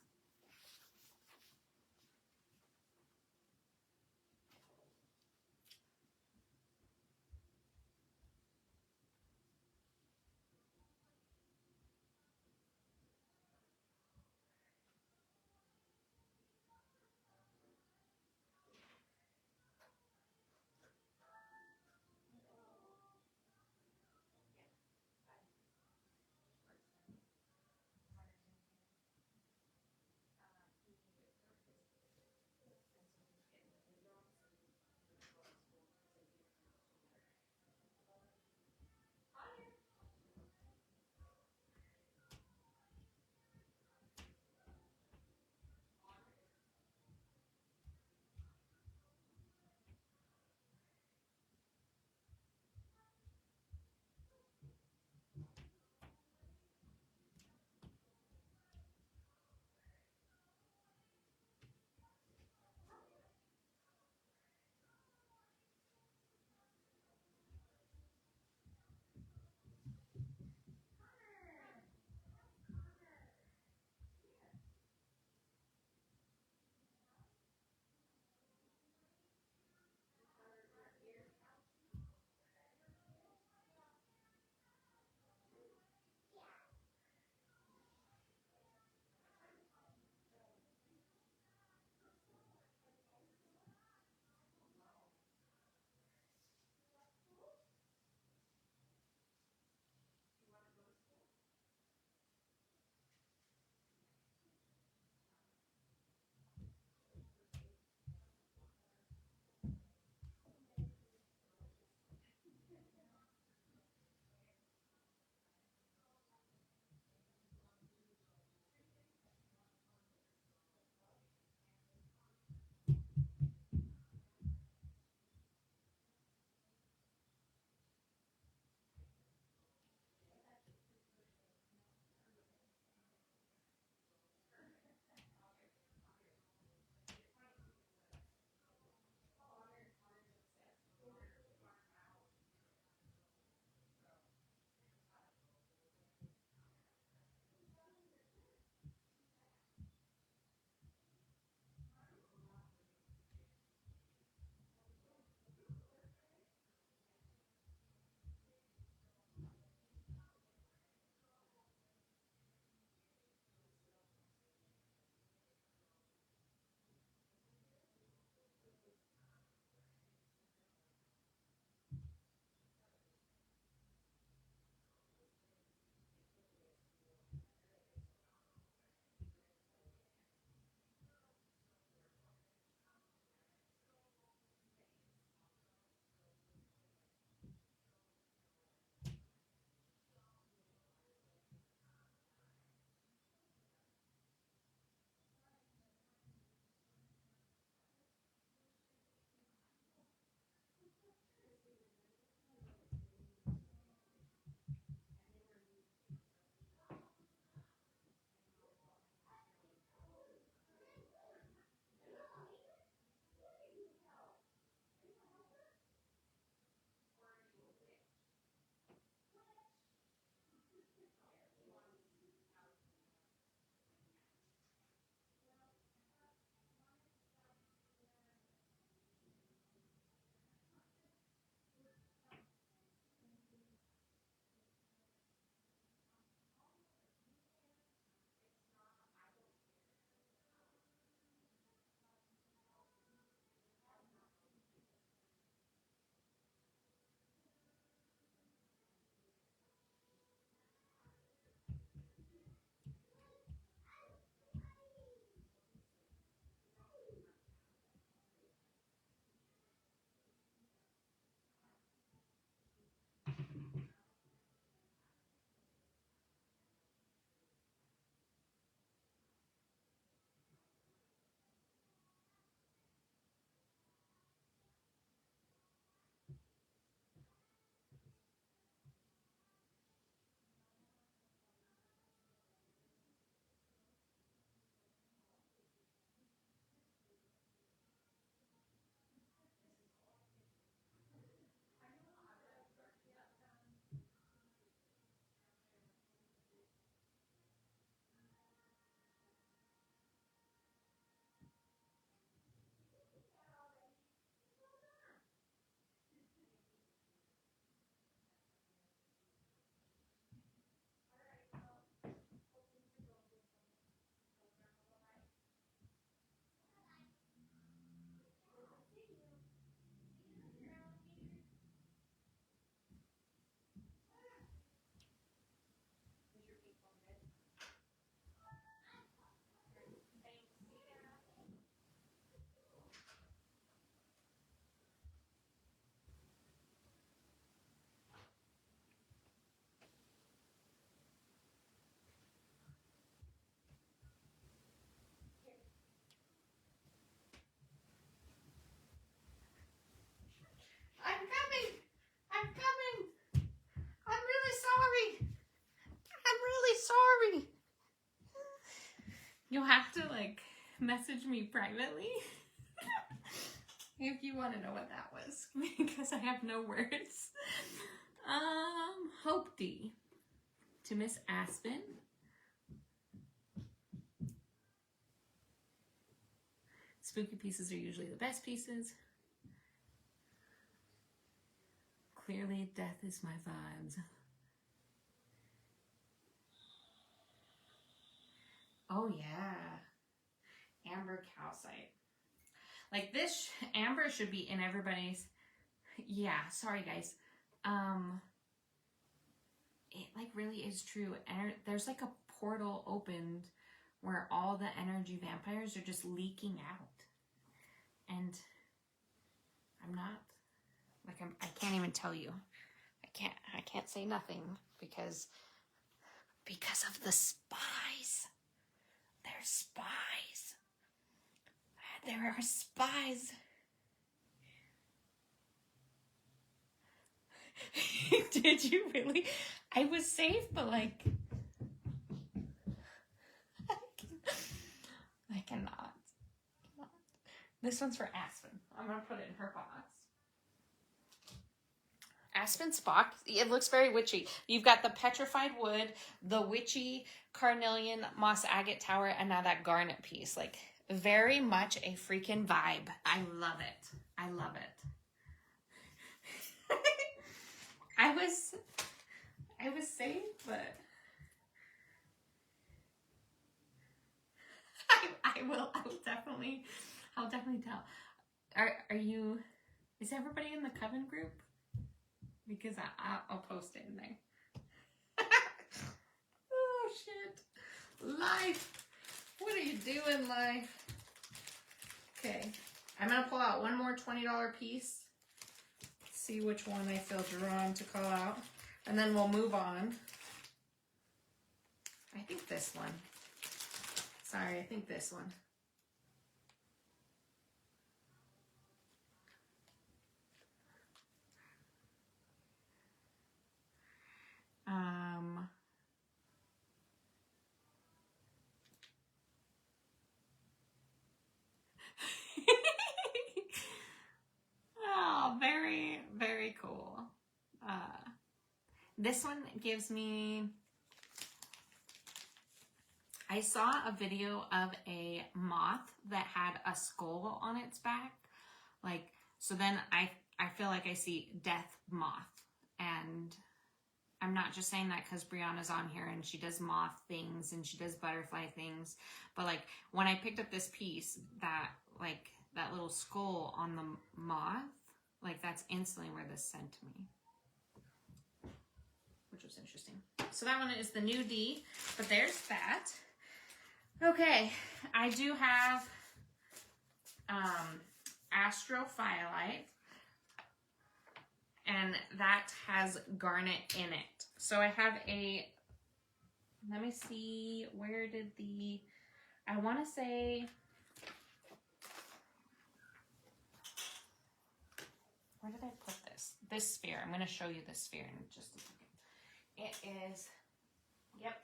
You'll have to like message me privately if you want to know what that was, because I have no words. Hope D to Miss Aspen. Spooky pieces are usually the best pieces. Clearly, death is my vibes. Oh yeah, amber calcite. Like this amber should be in everybody's. Yeah, sorry guys. It like really is true. There's like a portal opened where all the energy vampires are just leaking out, and I'm not like I can't even tell you. I can't say nothing because of the spies. There's spies. There are spies. Did you really? I was safe, but like I cannot. This one's for Aspen. I'm gonna put it in her box. Aspen's box. It looks very witchy. You've got the petrified wood, the witchy carnelian moss agate tower, and now that garnet piece. Like very much a freaking vibe. I love it. I love it. I was safe, but I'll definitely tell. Are you, is everybody in the coven group? Because I'll post it in there. Oh shit. Life. What are you doing, life? Okay. I'm gonna pull out one more $20 piece. See which one I feel drawn to call out. And then we'll move on. I think this one. Sorry, I think this one. Oh, very, very cool. This one gives me... I saw a video of a moth that had a skull on its back. Like, so then I feel like I see death moth. And I'm not just saying that because Brianna's on here and she does moth things and she does butterfly things. But like, when I picked up this piece, that little skull on the moth, like that's instantly where this sent me. Which was interesting. So that one is the new D, but there's that. Okay, I do have astrophyolite, and that has garnet in it. So I have a, let me see, where did the, I want to say, where did I put this? This sphere. I'm going to show you this sphere in just a second. It is, yep,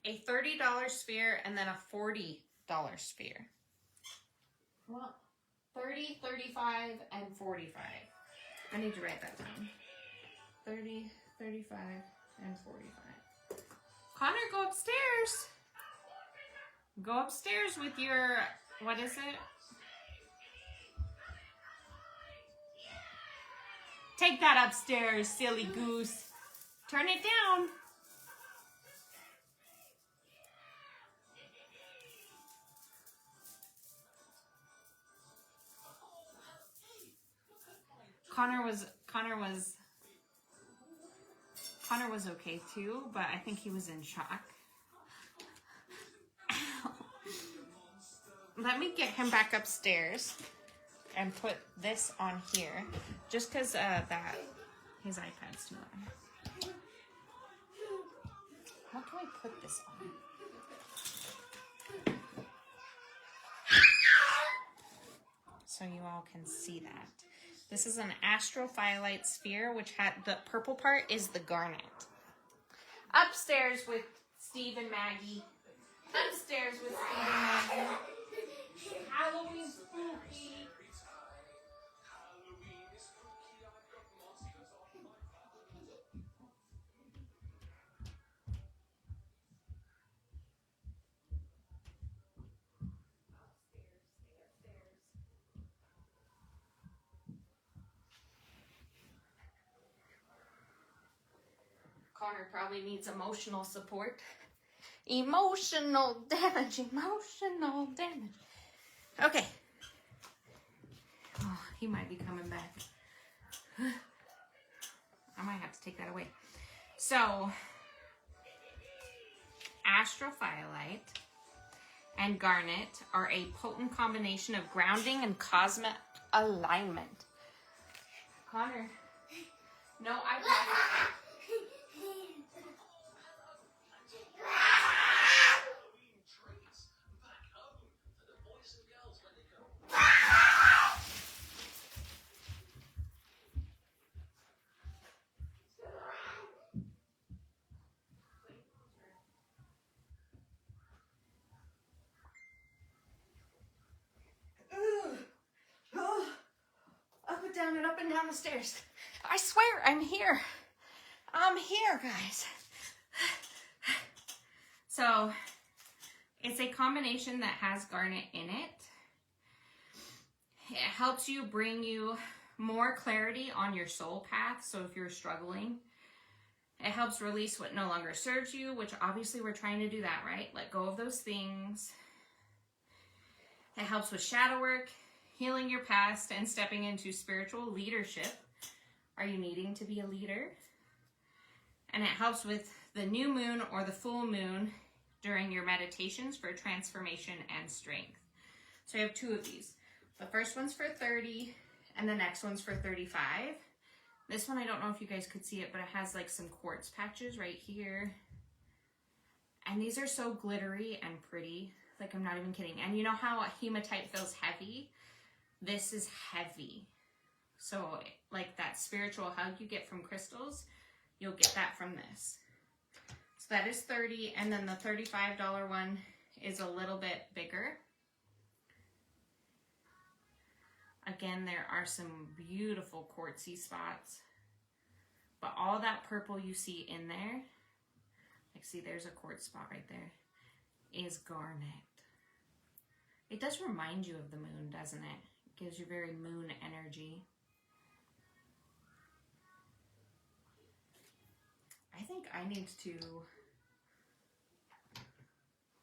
a $30 sphere and then a $40 sphere. Well, 30, 35, and 45. I need to write that down. 30, 35, and 45. Connor, go upstairs. Go upstairs with your, what is it? Take that upstairs, silly goose. Turn it down. Connor was okay too, but I think he was in shock. Ow. Let me get him back upstairs and put this on here, just because that his iPad's too loud. How can I put this on? So you all can see that. This is an astrophyolite sphere, which had the purple part is the garnet. Upstairs with Steve and Maggie. Upstairs with Stephen. Halloween spooky. Connor probably needs emotional support. Emotional damage. Okay. Oh, he might be coming back. I might have to take that away. So, astrophyolite and garnet are a potent combination of grounding and cosmic alignment. Connor, no iPad. Up and down the stairs. I swear I'm here. I'm here, guys. So, it's a combination that has garnet in it. It helps you bring you more clarity on your soul path. So if you're struggling, it helps release what no longer serves you, which obviously we're trying to do that, right? Let go of those things. It helps with shadow work, healing your past, and stepping into spiritual leadership. Are you needing to be a leader? And it helps with the new moon or the full moon during your meditations for transformation and strength. So I have two of these. The first one's for 30 and the next one's for 35. This one, I don't know if you guys could see it, but it has like some quartz patches right here. And these are so glittery and pretty. Like, I'm not even kidding. And you know how a hematite feels heavy? This is heavy. So like that spiritual hug you get from crystals, you'll get that from this. So that is 30, and then the $35 one is a little bit bigger. Again, there are some beautiful quartzy spots, but all that purple you see in there, like see there's a quartz spot right there, is garnet. It does remind you of the moon, doesn't it? Gives you very moon energy. I think I need to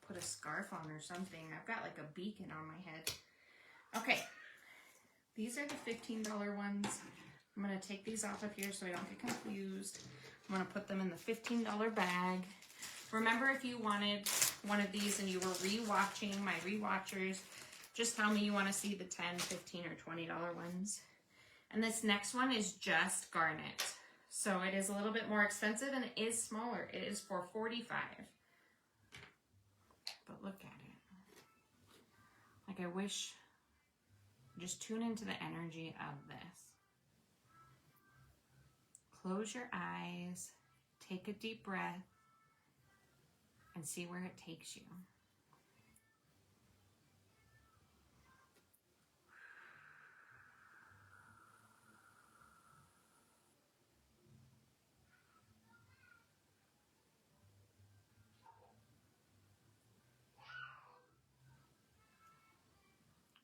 put a scarf on or something. I've got like a beacon on my head. Okay, these are the $15 ones. I'm going to take these off of here so I don't get confused. I'm going to put them in the $15 bag. Remember, if you wanted one of these and you were re-watching, my re-watchers, just tell me you want to see the $10, $15, or $20 ones. And this next one is just garnet. So it is a little bit more expensive and it is smaller. It is for $45. But look at it. Like, I wish, just tune into the energy of this. Close your eyes, take a deep breath, and see where it takes you.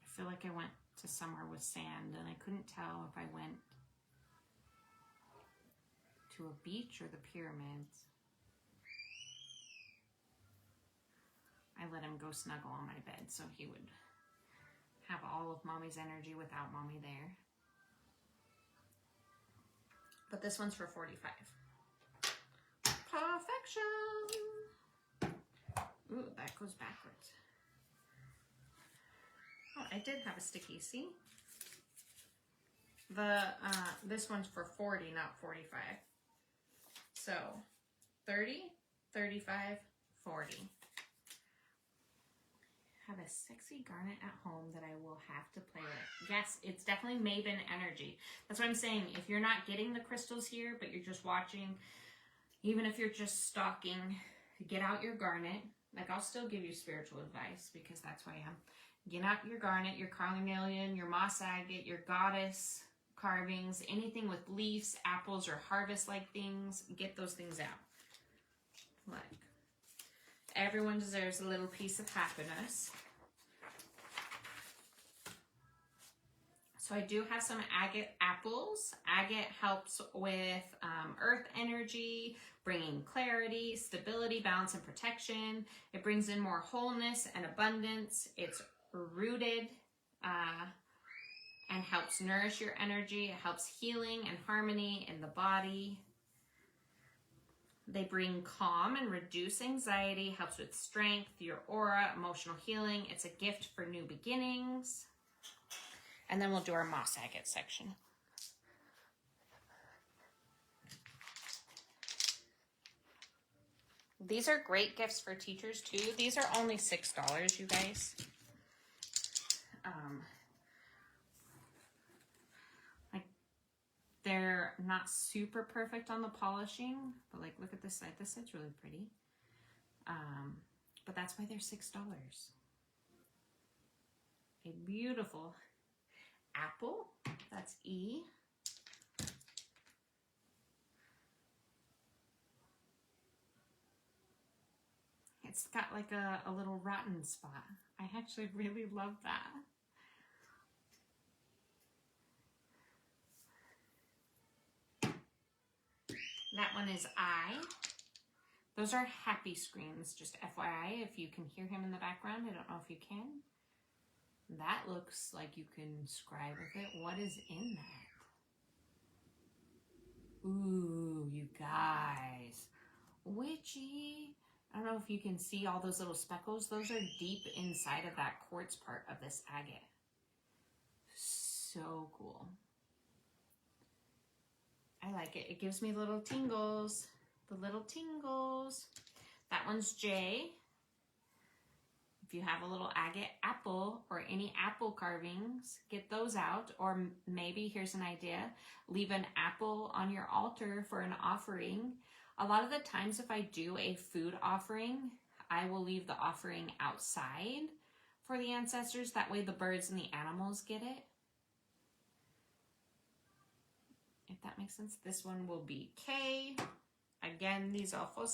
I feel like I went to somewhere with sand and I couldn't tell if I went to a beach or the pyramids. I let him go snuggle on my bed so he would have all of mommy's energy without mommy there. But this one's for $45. Perfection! Ooh, that goes backwards. Oh, I did have a sticky, see? This one's for 40, not 45. So, 30, 35, 40. Have a sexy garnet at home that I will have to play with. Yes, it's definitely maven energy. That's what I'm saying. If you're not getting the crystals here, but you're just watching, even if you're just stalking, get out your garnet. Like, I'll still give you spiritual advice because that's who I am. Get out your garnet, your carnelian, your moss agate, your goddess carvings, anything with leaves, apples, or harvest-like things. Get those things out. Like, everyone deserves a little piece of happiness. So I do have some agate apples. Agate helps with earth energy, bringing clarity, stability, balance, and protection. It brings in more wholeness and abundance. It's rooted and helps nourish your energy. It helps healing and harmony in the body. They bring calm and reduce anxiety, helps with strength, your aura, emotional healing. It's a gift for new beginnings. And then we'll do our moss agate section. These are great gifts for teachers too. These are only $6, you guys. Like, they're not super perfect on the polishing, but like, look at this side. This side's really pretty. But that's why they're $6. A beautiful apple, that's E. It's got like a little rotten spot. I actually really love that. That one is I. Those are happy screams, just FYI, if you can hear him in the background. I don't know if you can. That looks like you can scribe with it. What is in that? Ooh, you guys. Witchy. I don't know if you can see all those little speckles. Those are deep inside of that quartz part of this agate. So cool. I like it. It gives me little tingles. The little tingles. That one's J. If you have a little agate apple or any apple carvings, get those out. Or maybe, here's an idea, leave an apple on your altar for an offering. A lot of the times if I do a food offering, I will leave the offering outside for the ancestors. That way the birds and the animals get it. If that makes sense. This one will be K. Again, these are for $6.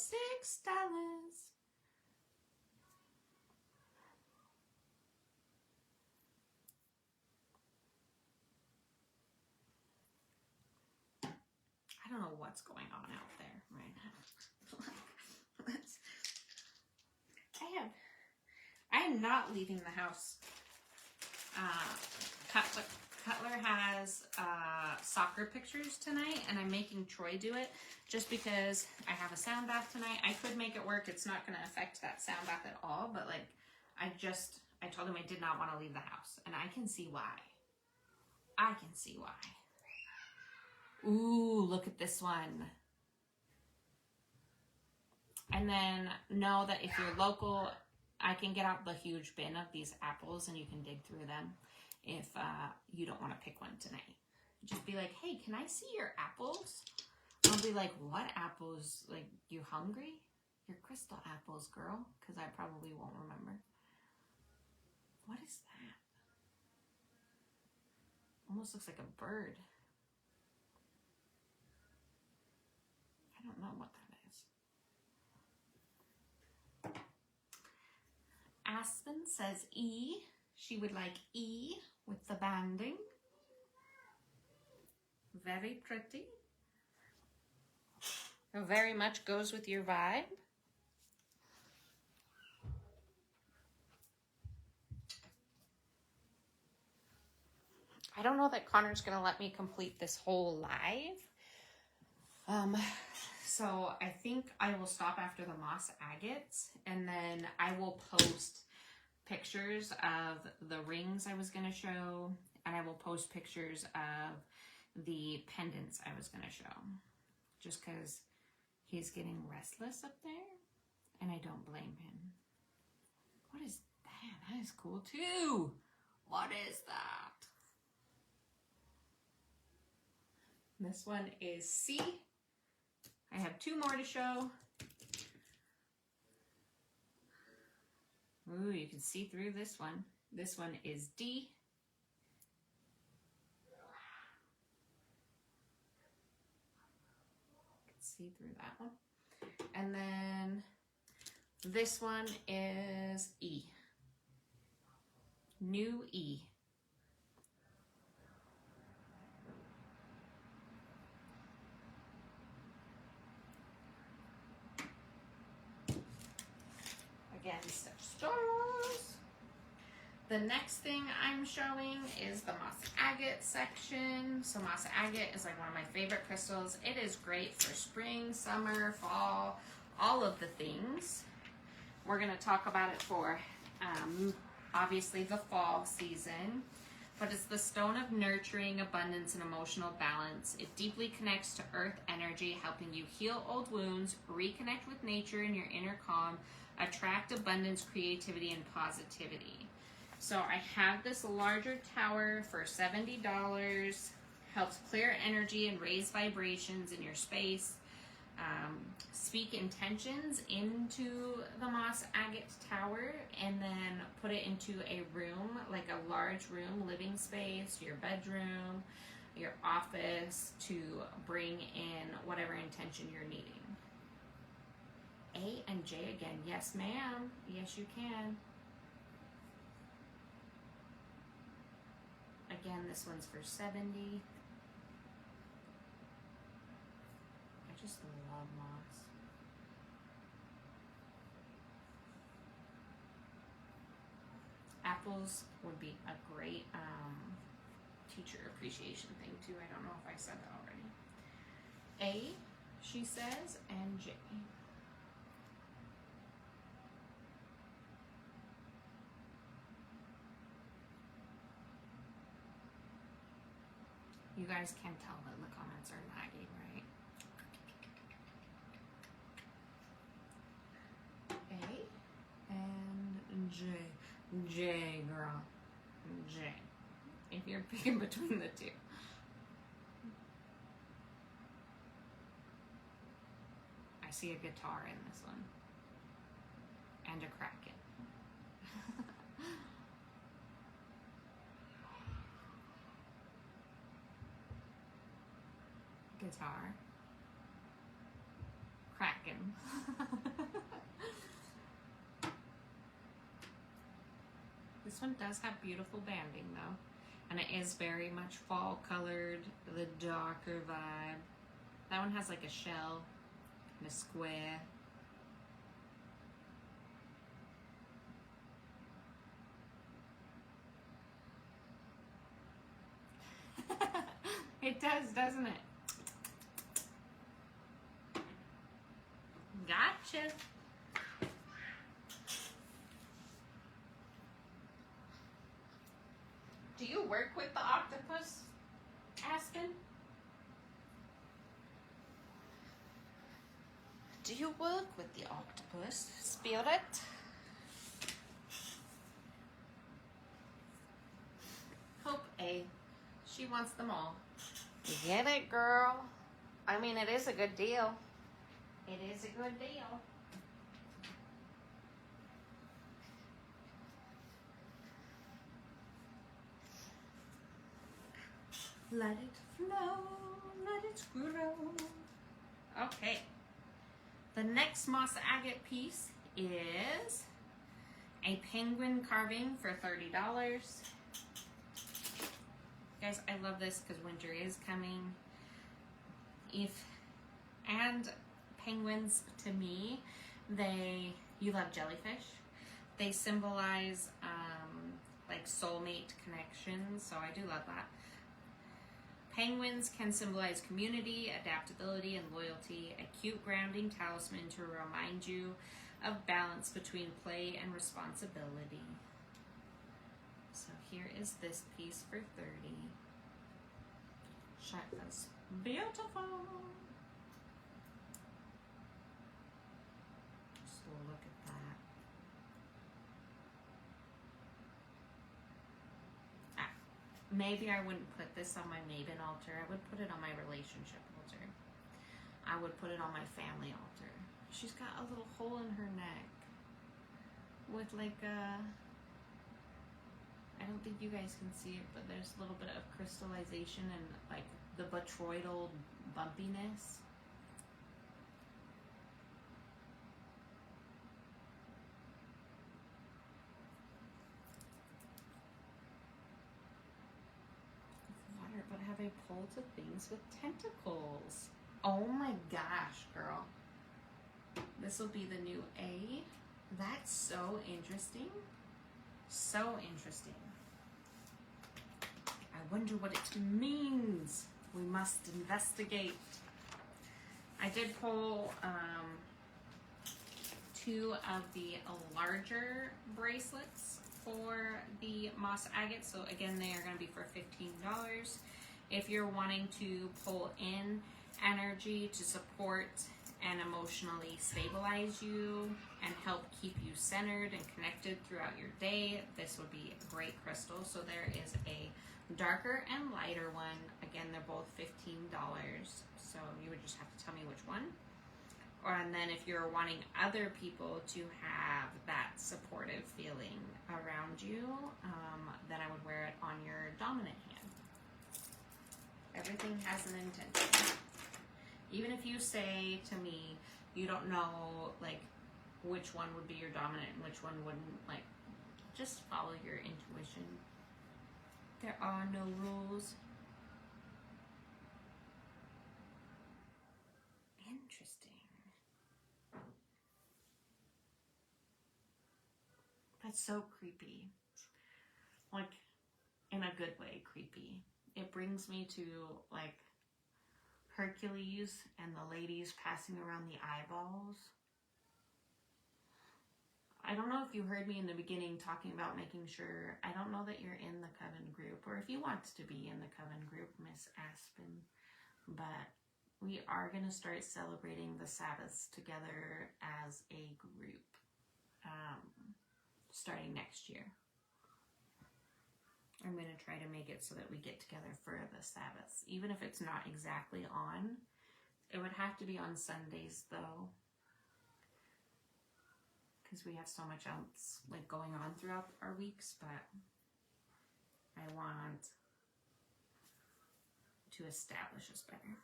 I don't know what's going on out there right now. I am not leaving the house. Cutler has soccer pictures tonight, and I'm making Troy do it just because I have a sound bath tonight. I could make it work. It's not going to affect that sound bath at all, but like, I told him I did not want to leave the house, and I can see why. I can see why. Ooh, look at this one. And then know that if you're local, I can get out the huge bin of these apples and you can dig through them if you don't want to pick one tonight. Just be like, hey, can I see your apples? I'll be like, what apples? Like, you hungry? Your crystal apples, girl. Because I probably won't remember. What is that? Almost looks like a bird. I don't know what that is. Aspen says E. She would like E with the banding. Very pretty. Very much goes with your vibe. I don't know that Connor's going to let me complete this whole live. So I think I will stop after the moss agates, and then I will post pictures of the rings I was going to show, and I will post pictures of the pendants I was going to show, just because he's getting restless up there, and I don't blame him. What is that? That is cool too. What is that? This one is C. I have two more to show. Ooh, you can see through this one. This one is D. You can see through that one. And then this one is E. New E. Again, such stars. The next thing I'm showing is the moss agate section. So moss agate is like one of my favorite crystals. It is great for spring, summer, fall, all of the things. We're going to talk about it for obviously the fall season. But it's the stone of nurturing, abundance, and emotional balance. It deeply connects to earth energy, helping you heal old wounds, reconnect with nature and your inner calm, attract abundance, creativity, and positivity. So I have this larger tower for $70. Helps clear energy and raise vibrations in your space. Speak intentions into the moss agate tower and then put it into a room, like a large room, living space, your bedroom, your office, to bring in whatever intention you're needing. A and J again. Yes, ma'am. Yes, you can. Again, this one's for $70. I just love moss. Apples would be a great teacher appreciation thing too. I don't know if I said that already. A, she says, and J. You guys can tell that the comments are lagging, right? A and J. J, girl. J. If you're picking between the two. I see a guitar in this one. And a kraken. Guitar. Kraken. This one does have beautiful banding though, and it is very much fall colored, the darker vibe. That one has like a shell and a square. It does, doesn't it? Gotcha. Do you work with the octopus, Aspen? Do you work with the octopus, Spirit? Hope A. She wants them all. You get it, girl? I mean, it is a good deal. It is a good deal. Let it flow, let it grow. Okay. The next moss agate piece is a penguin carving for $30. Guys, I love this because winter is coming. And penguins, to me, you love jellyfish. They symbolize like soulmate connections, so I do love that. Penguins can symbolize community, adaptability, and loyalty, a cute grounding talisman to remind you of balance between play and responsibility. So here is this piece for $30. That's beautiful. Just look at that. Maybe I wouldn't put this on my maven altar. I would put it on my relationship altar. I would put it on my family altar. She's got a little hole in her neck. What with like I don't think you guys can see it, but there's a little bit of crystallization and like the botryoidal bumpiness. Water, but have a pull to things with tentacles. Oh my gosh, girl. This will be the new A. That's so interesting. So interesting. I wonder what it means. We must investigate. I did pull 2 of the larger bracelets for the moss agate. So again, they are going to be for $15. If you're wanting to pull in energy to support and emotionally stabilize you and help keep you centered and connected throughout your day, this would be a great crystal. So there is a darker and lighter one. Again, they're both $15. So you would just have to tell me which one. And then if you're wanting other people to have that supportive feeling around you, then I would wear it on your dominant hand. Everything has an intention. Even if you say to me, you don't know like which one would be your dominant and which one wouldn't, like just follow your intuition. There are no rules. Interesting. That's so creepy. Like, in a good way, creepy. It brings me to, like, Hercules and the ladies passing around the eyeballs. I don't know if you heard me in the beginning talking about making sure, I don't know that you're in the Coven group, or if you want to be in the Coven group, Miss Aspen, but we are going to start celebrating the Sabbaths together as a group. Starting next year. I'm going to try to make it so that we get together for the Sabbaths. Even if it's not exactly on, it would have to be on Sundays though. Because we have so much else like going on throughout our weeks, but I want to establish us better.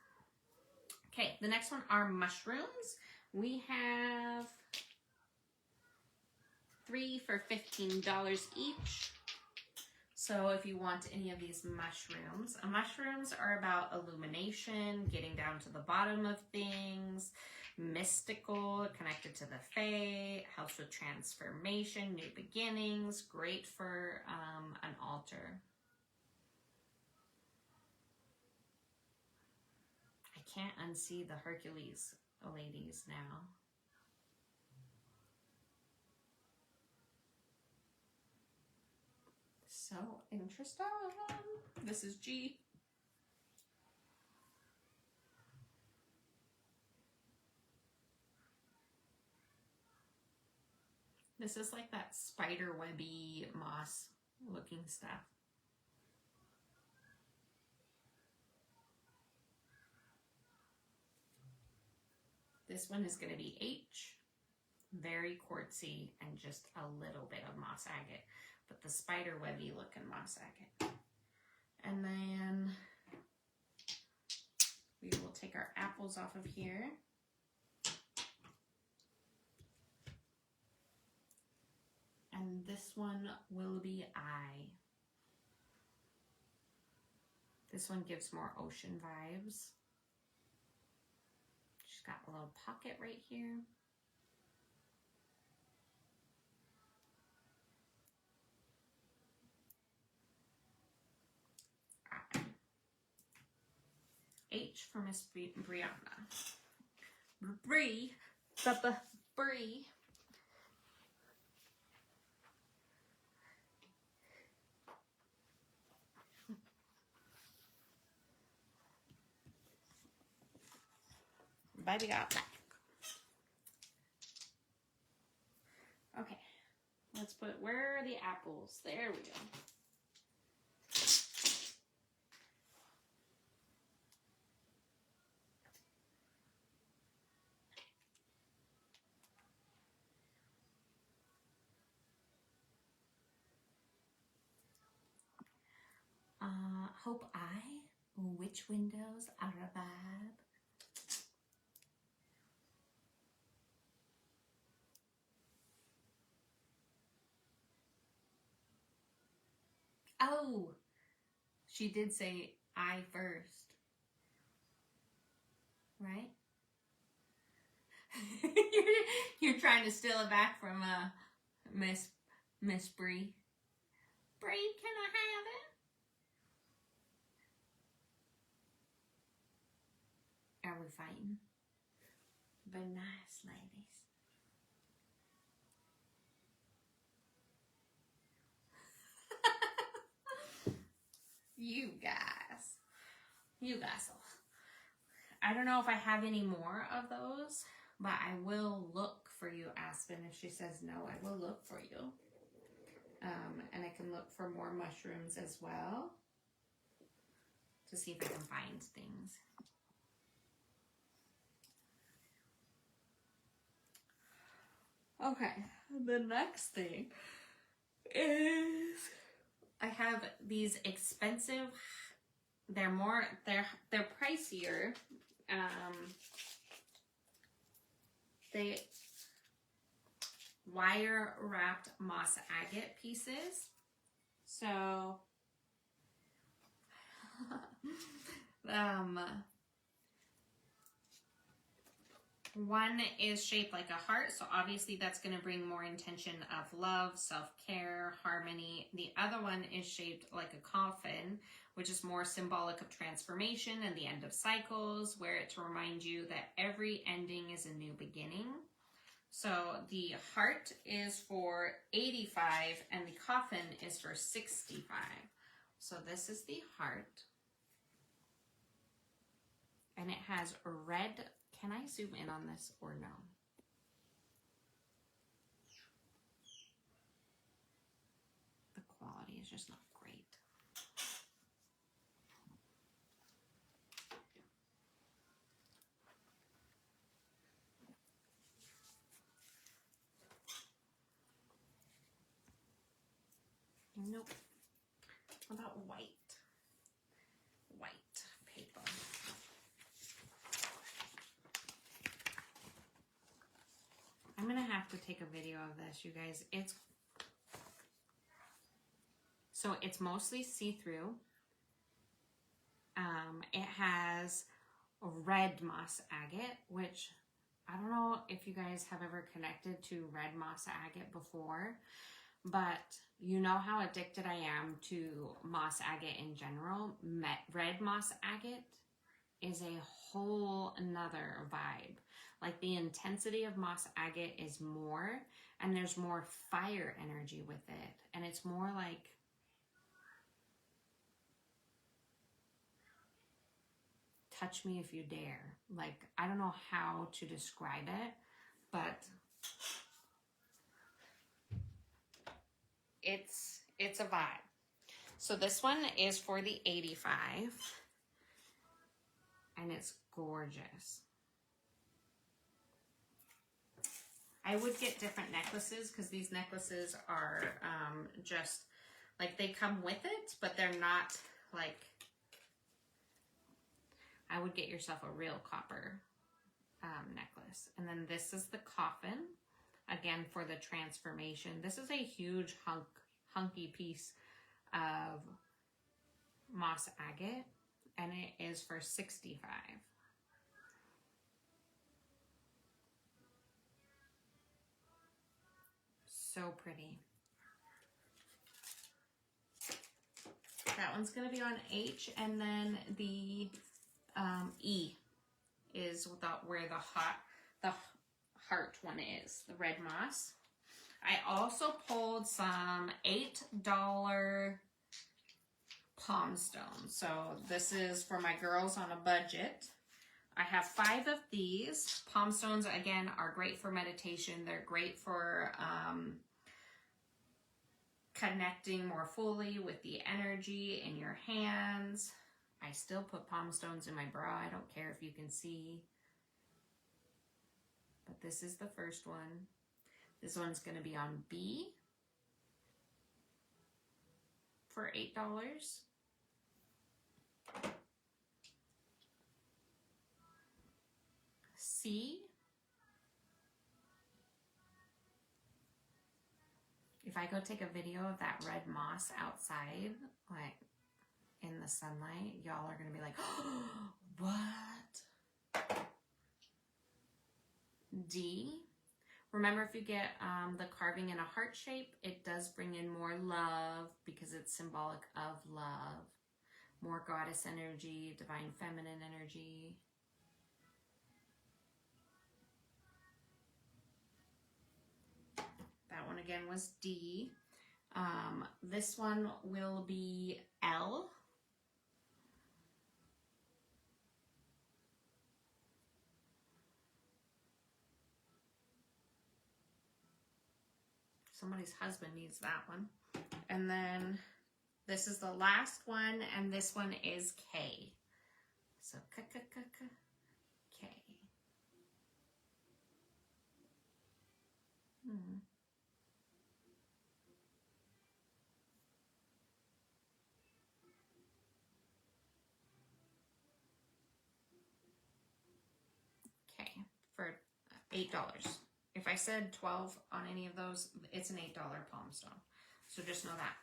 Okay, the next one are mushrooms. We have 3 for $15 each. So if you want any of these mushrooms are about illumination, getting down to the bottom of things, mystical, connected to the fae, helps with transformation, new beginnings, great for an altar. I can't unsee the Hercules ladies now. So interesting. This is G. This is like that spider webby moss looking stuff. This one is going to be H. Very quartzy and just a little bit of moss agate. But the spider webby looking moss agate. And then we will take our apples off of here. And this one will be I. This one gives more ocean vibes. She's got a little pocket right here. H for Miss Brianna. Bree. Bree. Baby got back. Okay. Let's put, where are the apples? There we go. Hope I. Which windows are a vibe? Oh, she did say I first, right? you're trying to steal it back from Miss Bree. Bree, can I have it? Are we fighting? But nice, ladies. You guys. I don't know if I have any more of those, but I will look for you, Aspen. If she says no, I will look for you. And I can look for more mushrooms as well to see if I can find things. Okay, the next thing is I have these expensive. They're pricier. They wire wrapped moss agate pieces. So one is shaped like a heart, so obviously that's going to bring more intention of love, self-care, harmony. The other one is shaped like a coffin, which is more symbolic of transformation and the end of cycles, where it to remind you that every ending is a new beginning. So the heart is for 85 and the coffin is for 65. So this is the heart. And it has red. Can I zoom in on this or no? The quality is just not great. Nope. What about white? White paper. I'm gonna have to take a video of this, you guys. It's mostly see-through. It has red moss agate, which I don't know if you guys have ever connected to red moss agate before, but you know how addicted I am to moss agate in general. Red moss agate is a whole another vibe. Like the intensity of moss agate is more, and there's more fire energy with it. And it's more like, touch me if you dare. Like, I don't know how to describe it, but it's a vibe. So this one is for the 85, and it's gorgeous. I would get different necklaces because these necklaces are just like they come with it, but they're not like, I would get yourself a real copper necklace. And then this is the coffin, again for the transformation. This is a huge hunky piece of moss agate, and it is for 65. So pretty. That one's going to be on H, and then the E is where the heart one is, the red moss. I also pulled some $8 palm stones. So this is for my girls on a budget. I have 5 of these. Palm stones, again, are great for meditation. They're great for connecting more fully with the energy in your hands. I still put palm stones in my bra. I don't care if you can see. But this is the first one. This one's going to be on B for $8. see if I go take a video of that red moss outside, like in the sunlight, y'all are gonna be like, oh, what? D, remember if you get the carving in a heart shape, it does bring in more love because it's symbolic of love. More goddess energy, divine feminine energy. That one again was D. This one will be L. Somebody's husband needs that one. And then this is the last one, and this one is K. So K. Okay, for $8. If I said 12 on any of those, it's an $8 palm stone. So just know that.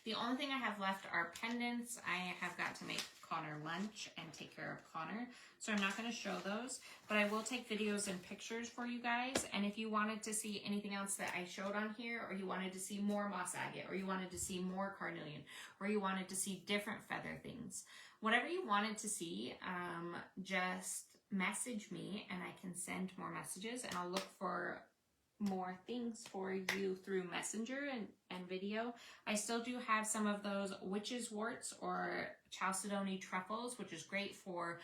The only thing I have left are pendants. I have got to make Connor lunch and take care of Connor. So I'm not going to show those, but I will take videos and pictures for you guys. And if you wanted to see anything else that I showed on here, or you wanted to see more moss agate, or you wanted to see more carnelian, or you wanted to see different feather things, whatever you wanted to see, just message me and I can send more messages, and I'll look for more things for you through Messenger and video. I still do have some of those witch's warts or chalcedony truffles, which is great for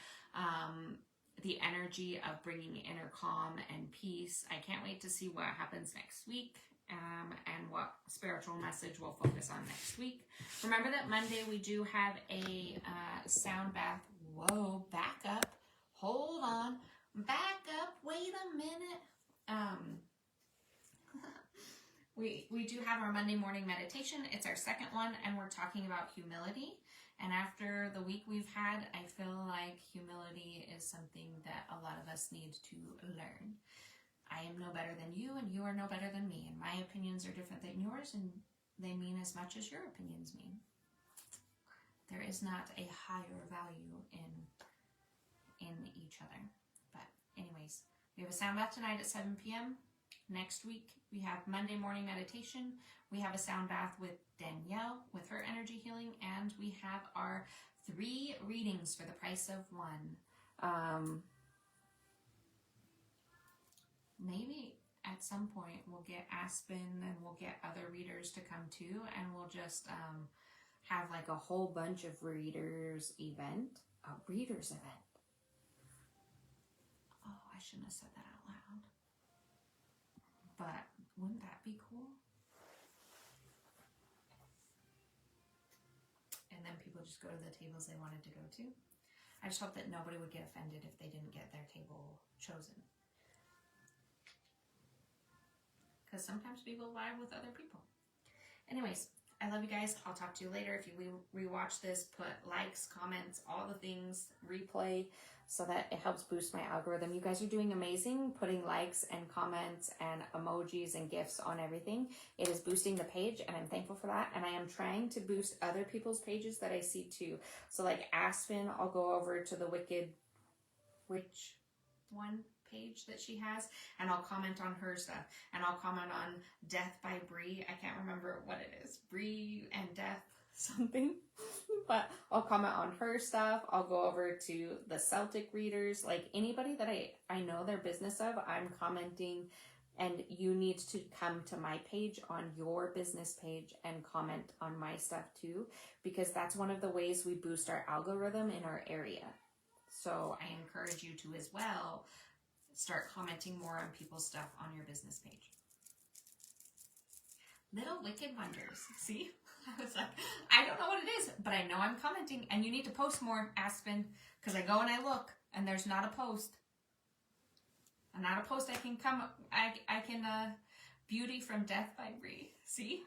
the energy of bringing inner calm and peace. I can't wait to see what happens next week and what spiritual message we'll focus on next week. Remember that Monday we do have a sound bath. Whoa, back up. Hold on. Back up. Wait a minute. We do have our Monday morning meditation. It's our second one, and we're talking about humility. And after the week we've had, I feel like humility is something that a lot of us need to learn. I am no better than you, and you are no better than me. And my opinions are different than yours, and they mean as much as your opinions mean. There is not a higher value in each other. But anyways, we have a sound bath tonight at 7 p.m. Next week, we have Monday morning meditation. We have a sound bath with Danielle with her energy healing, and we have our 3 readings for the price of 1. Maybe at some point we'll get Aspen and we'll get other readers to come too, and we'll just have like a whole bunch of readers event. A readers event. Oh, I shouldn't have said that out loud. But wouldn't that be cool? And then people just go to the tables they wanted to go to. I just hope that nobody would get offended if they didn't get their table chosen. Because sometimes people vibe with other people. Anyways, I love you guys. I'll talk to you later. If you rewatch this, put likes, comments, all the things, replay, so that it helps boost my algorithm. You guys are doing amazing, putting likes and comments and emojis and gifts on everything. It is boosting the page, and I'm thankful for that. And I am trying to boost other people's pages that I see too. So like Aspen, I'll go over to the Wicked Witch one page that she has, and I'll comment on her stuff, and I'll comment on Death by Bree. I can't remember what it is, Bree and Death something, but I'll comment on her stuff. I'll go over to the Celtic readers, like anybody that I know their business of, I'm commenting, and you need to come to my page on your business page and comment on my stuff too, because that's one of the ways we boost our algorithm in our area. So I encourage you to as well start commenting more on people's stuff on your business page. Little wicked wonders. See? I was like, I don't know what it is, but I know I'm commenting, and you need to post more, Aspen, because I go and I look, and there's not a post. And not a post I can Beauty from Death by Bree. See?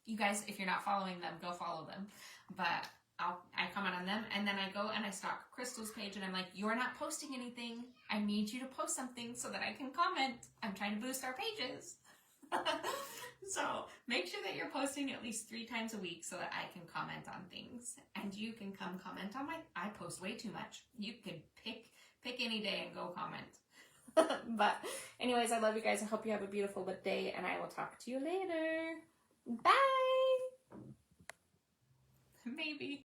You guys, if you're not following them, go follow them. But I comment on them, and then I go and I stalk Crystal's page, and I'm like, you're not posting anything. I need you to post something so that I can comment. I'm trying to boost our pages. So make sure that you're posting at least 3 times a week so that I can comment on things. And you can come comment on I post way too much. You can pick any day and go comment. But anyways, I love you guys. I hope you have a beautiful day, and I will talk to you later. Bye! Maybe.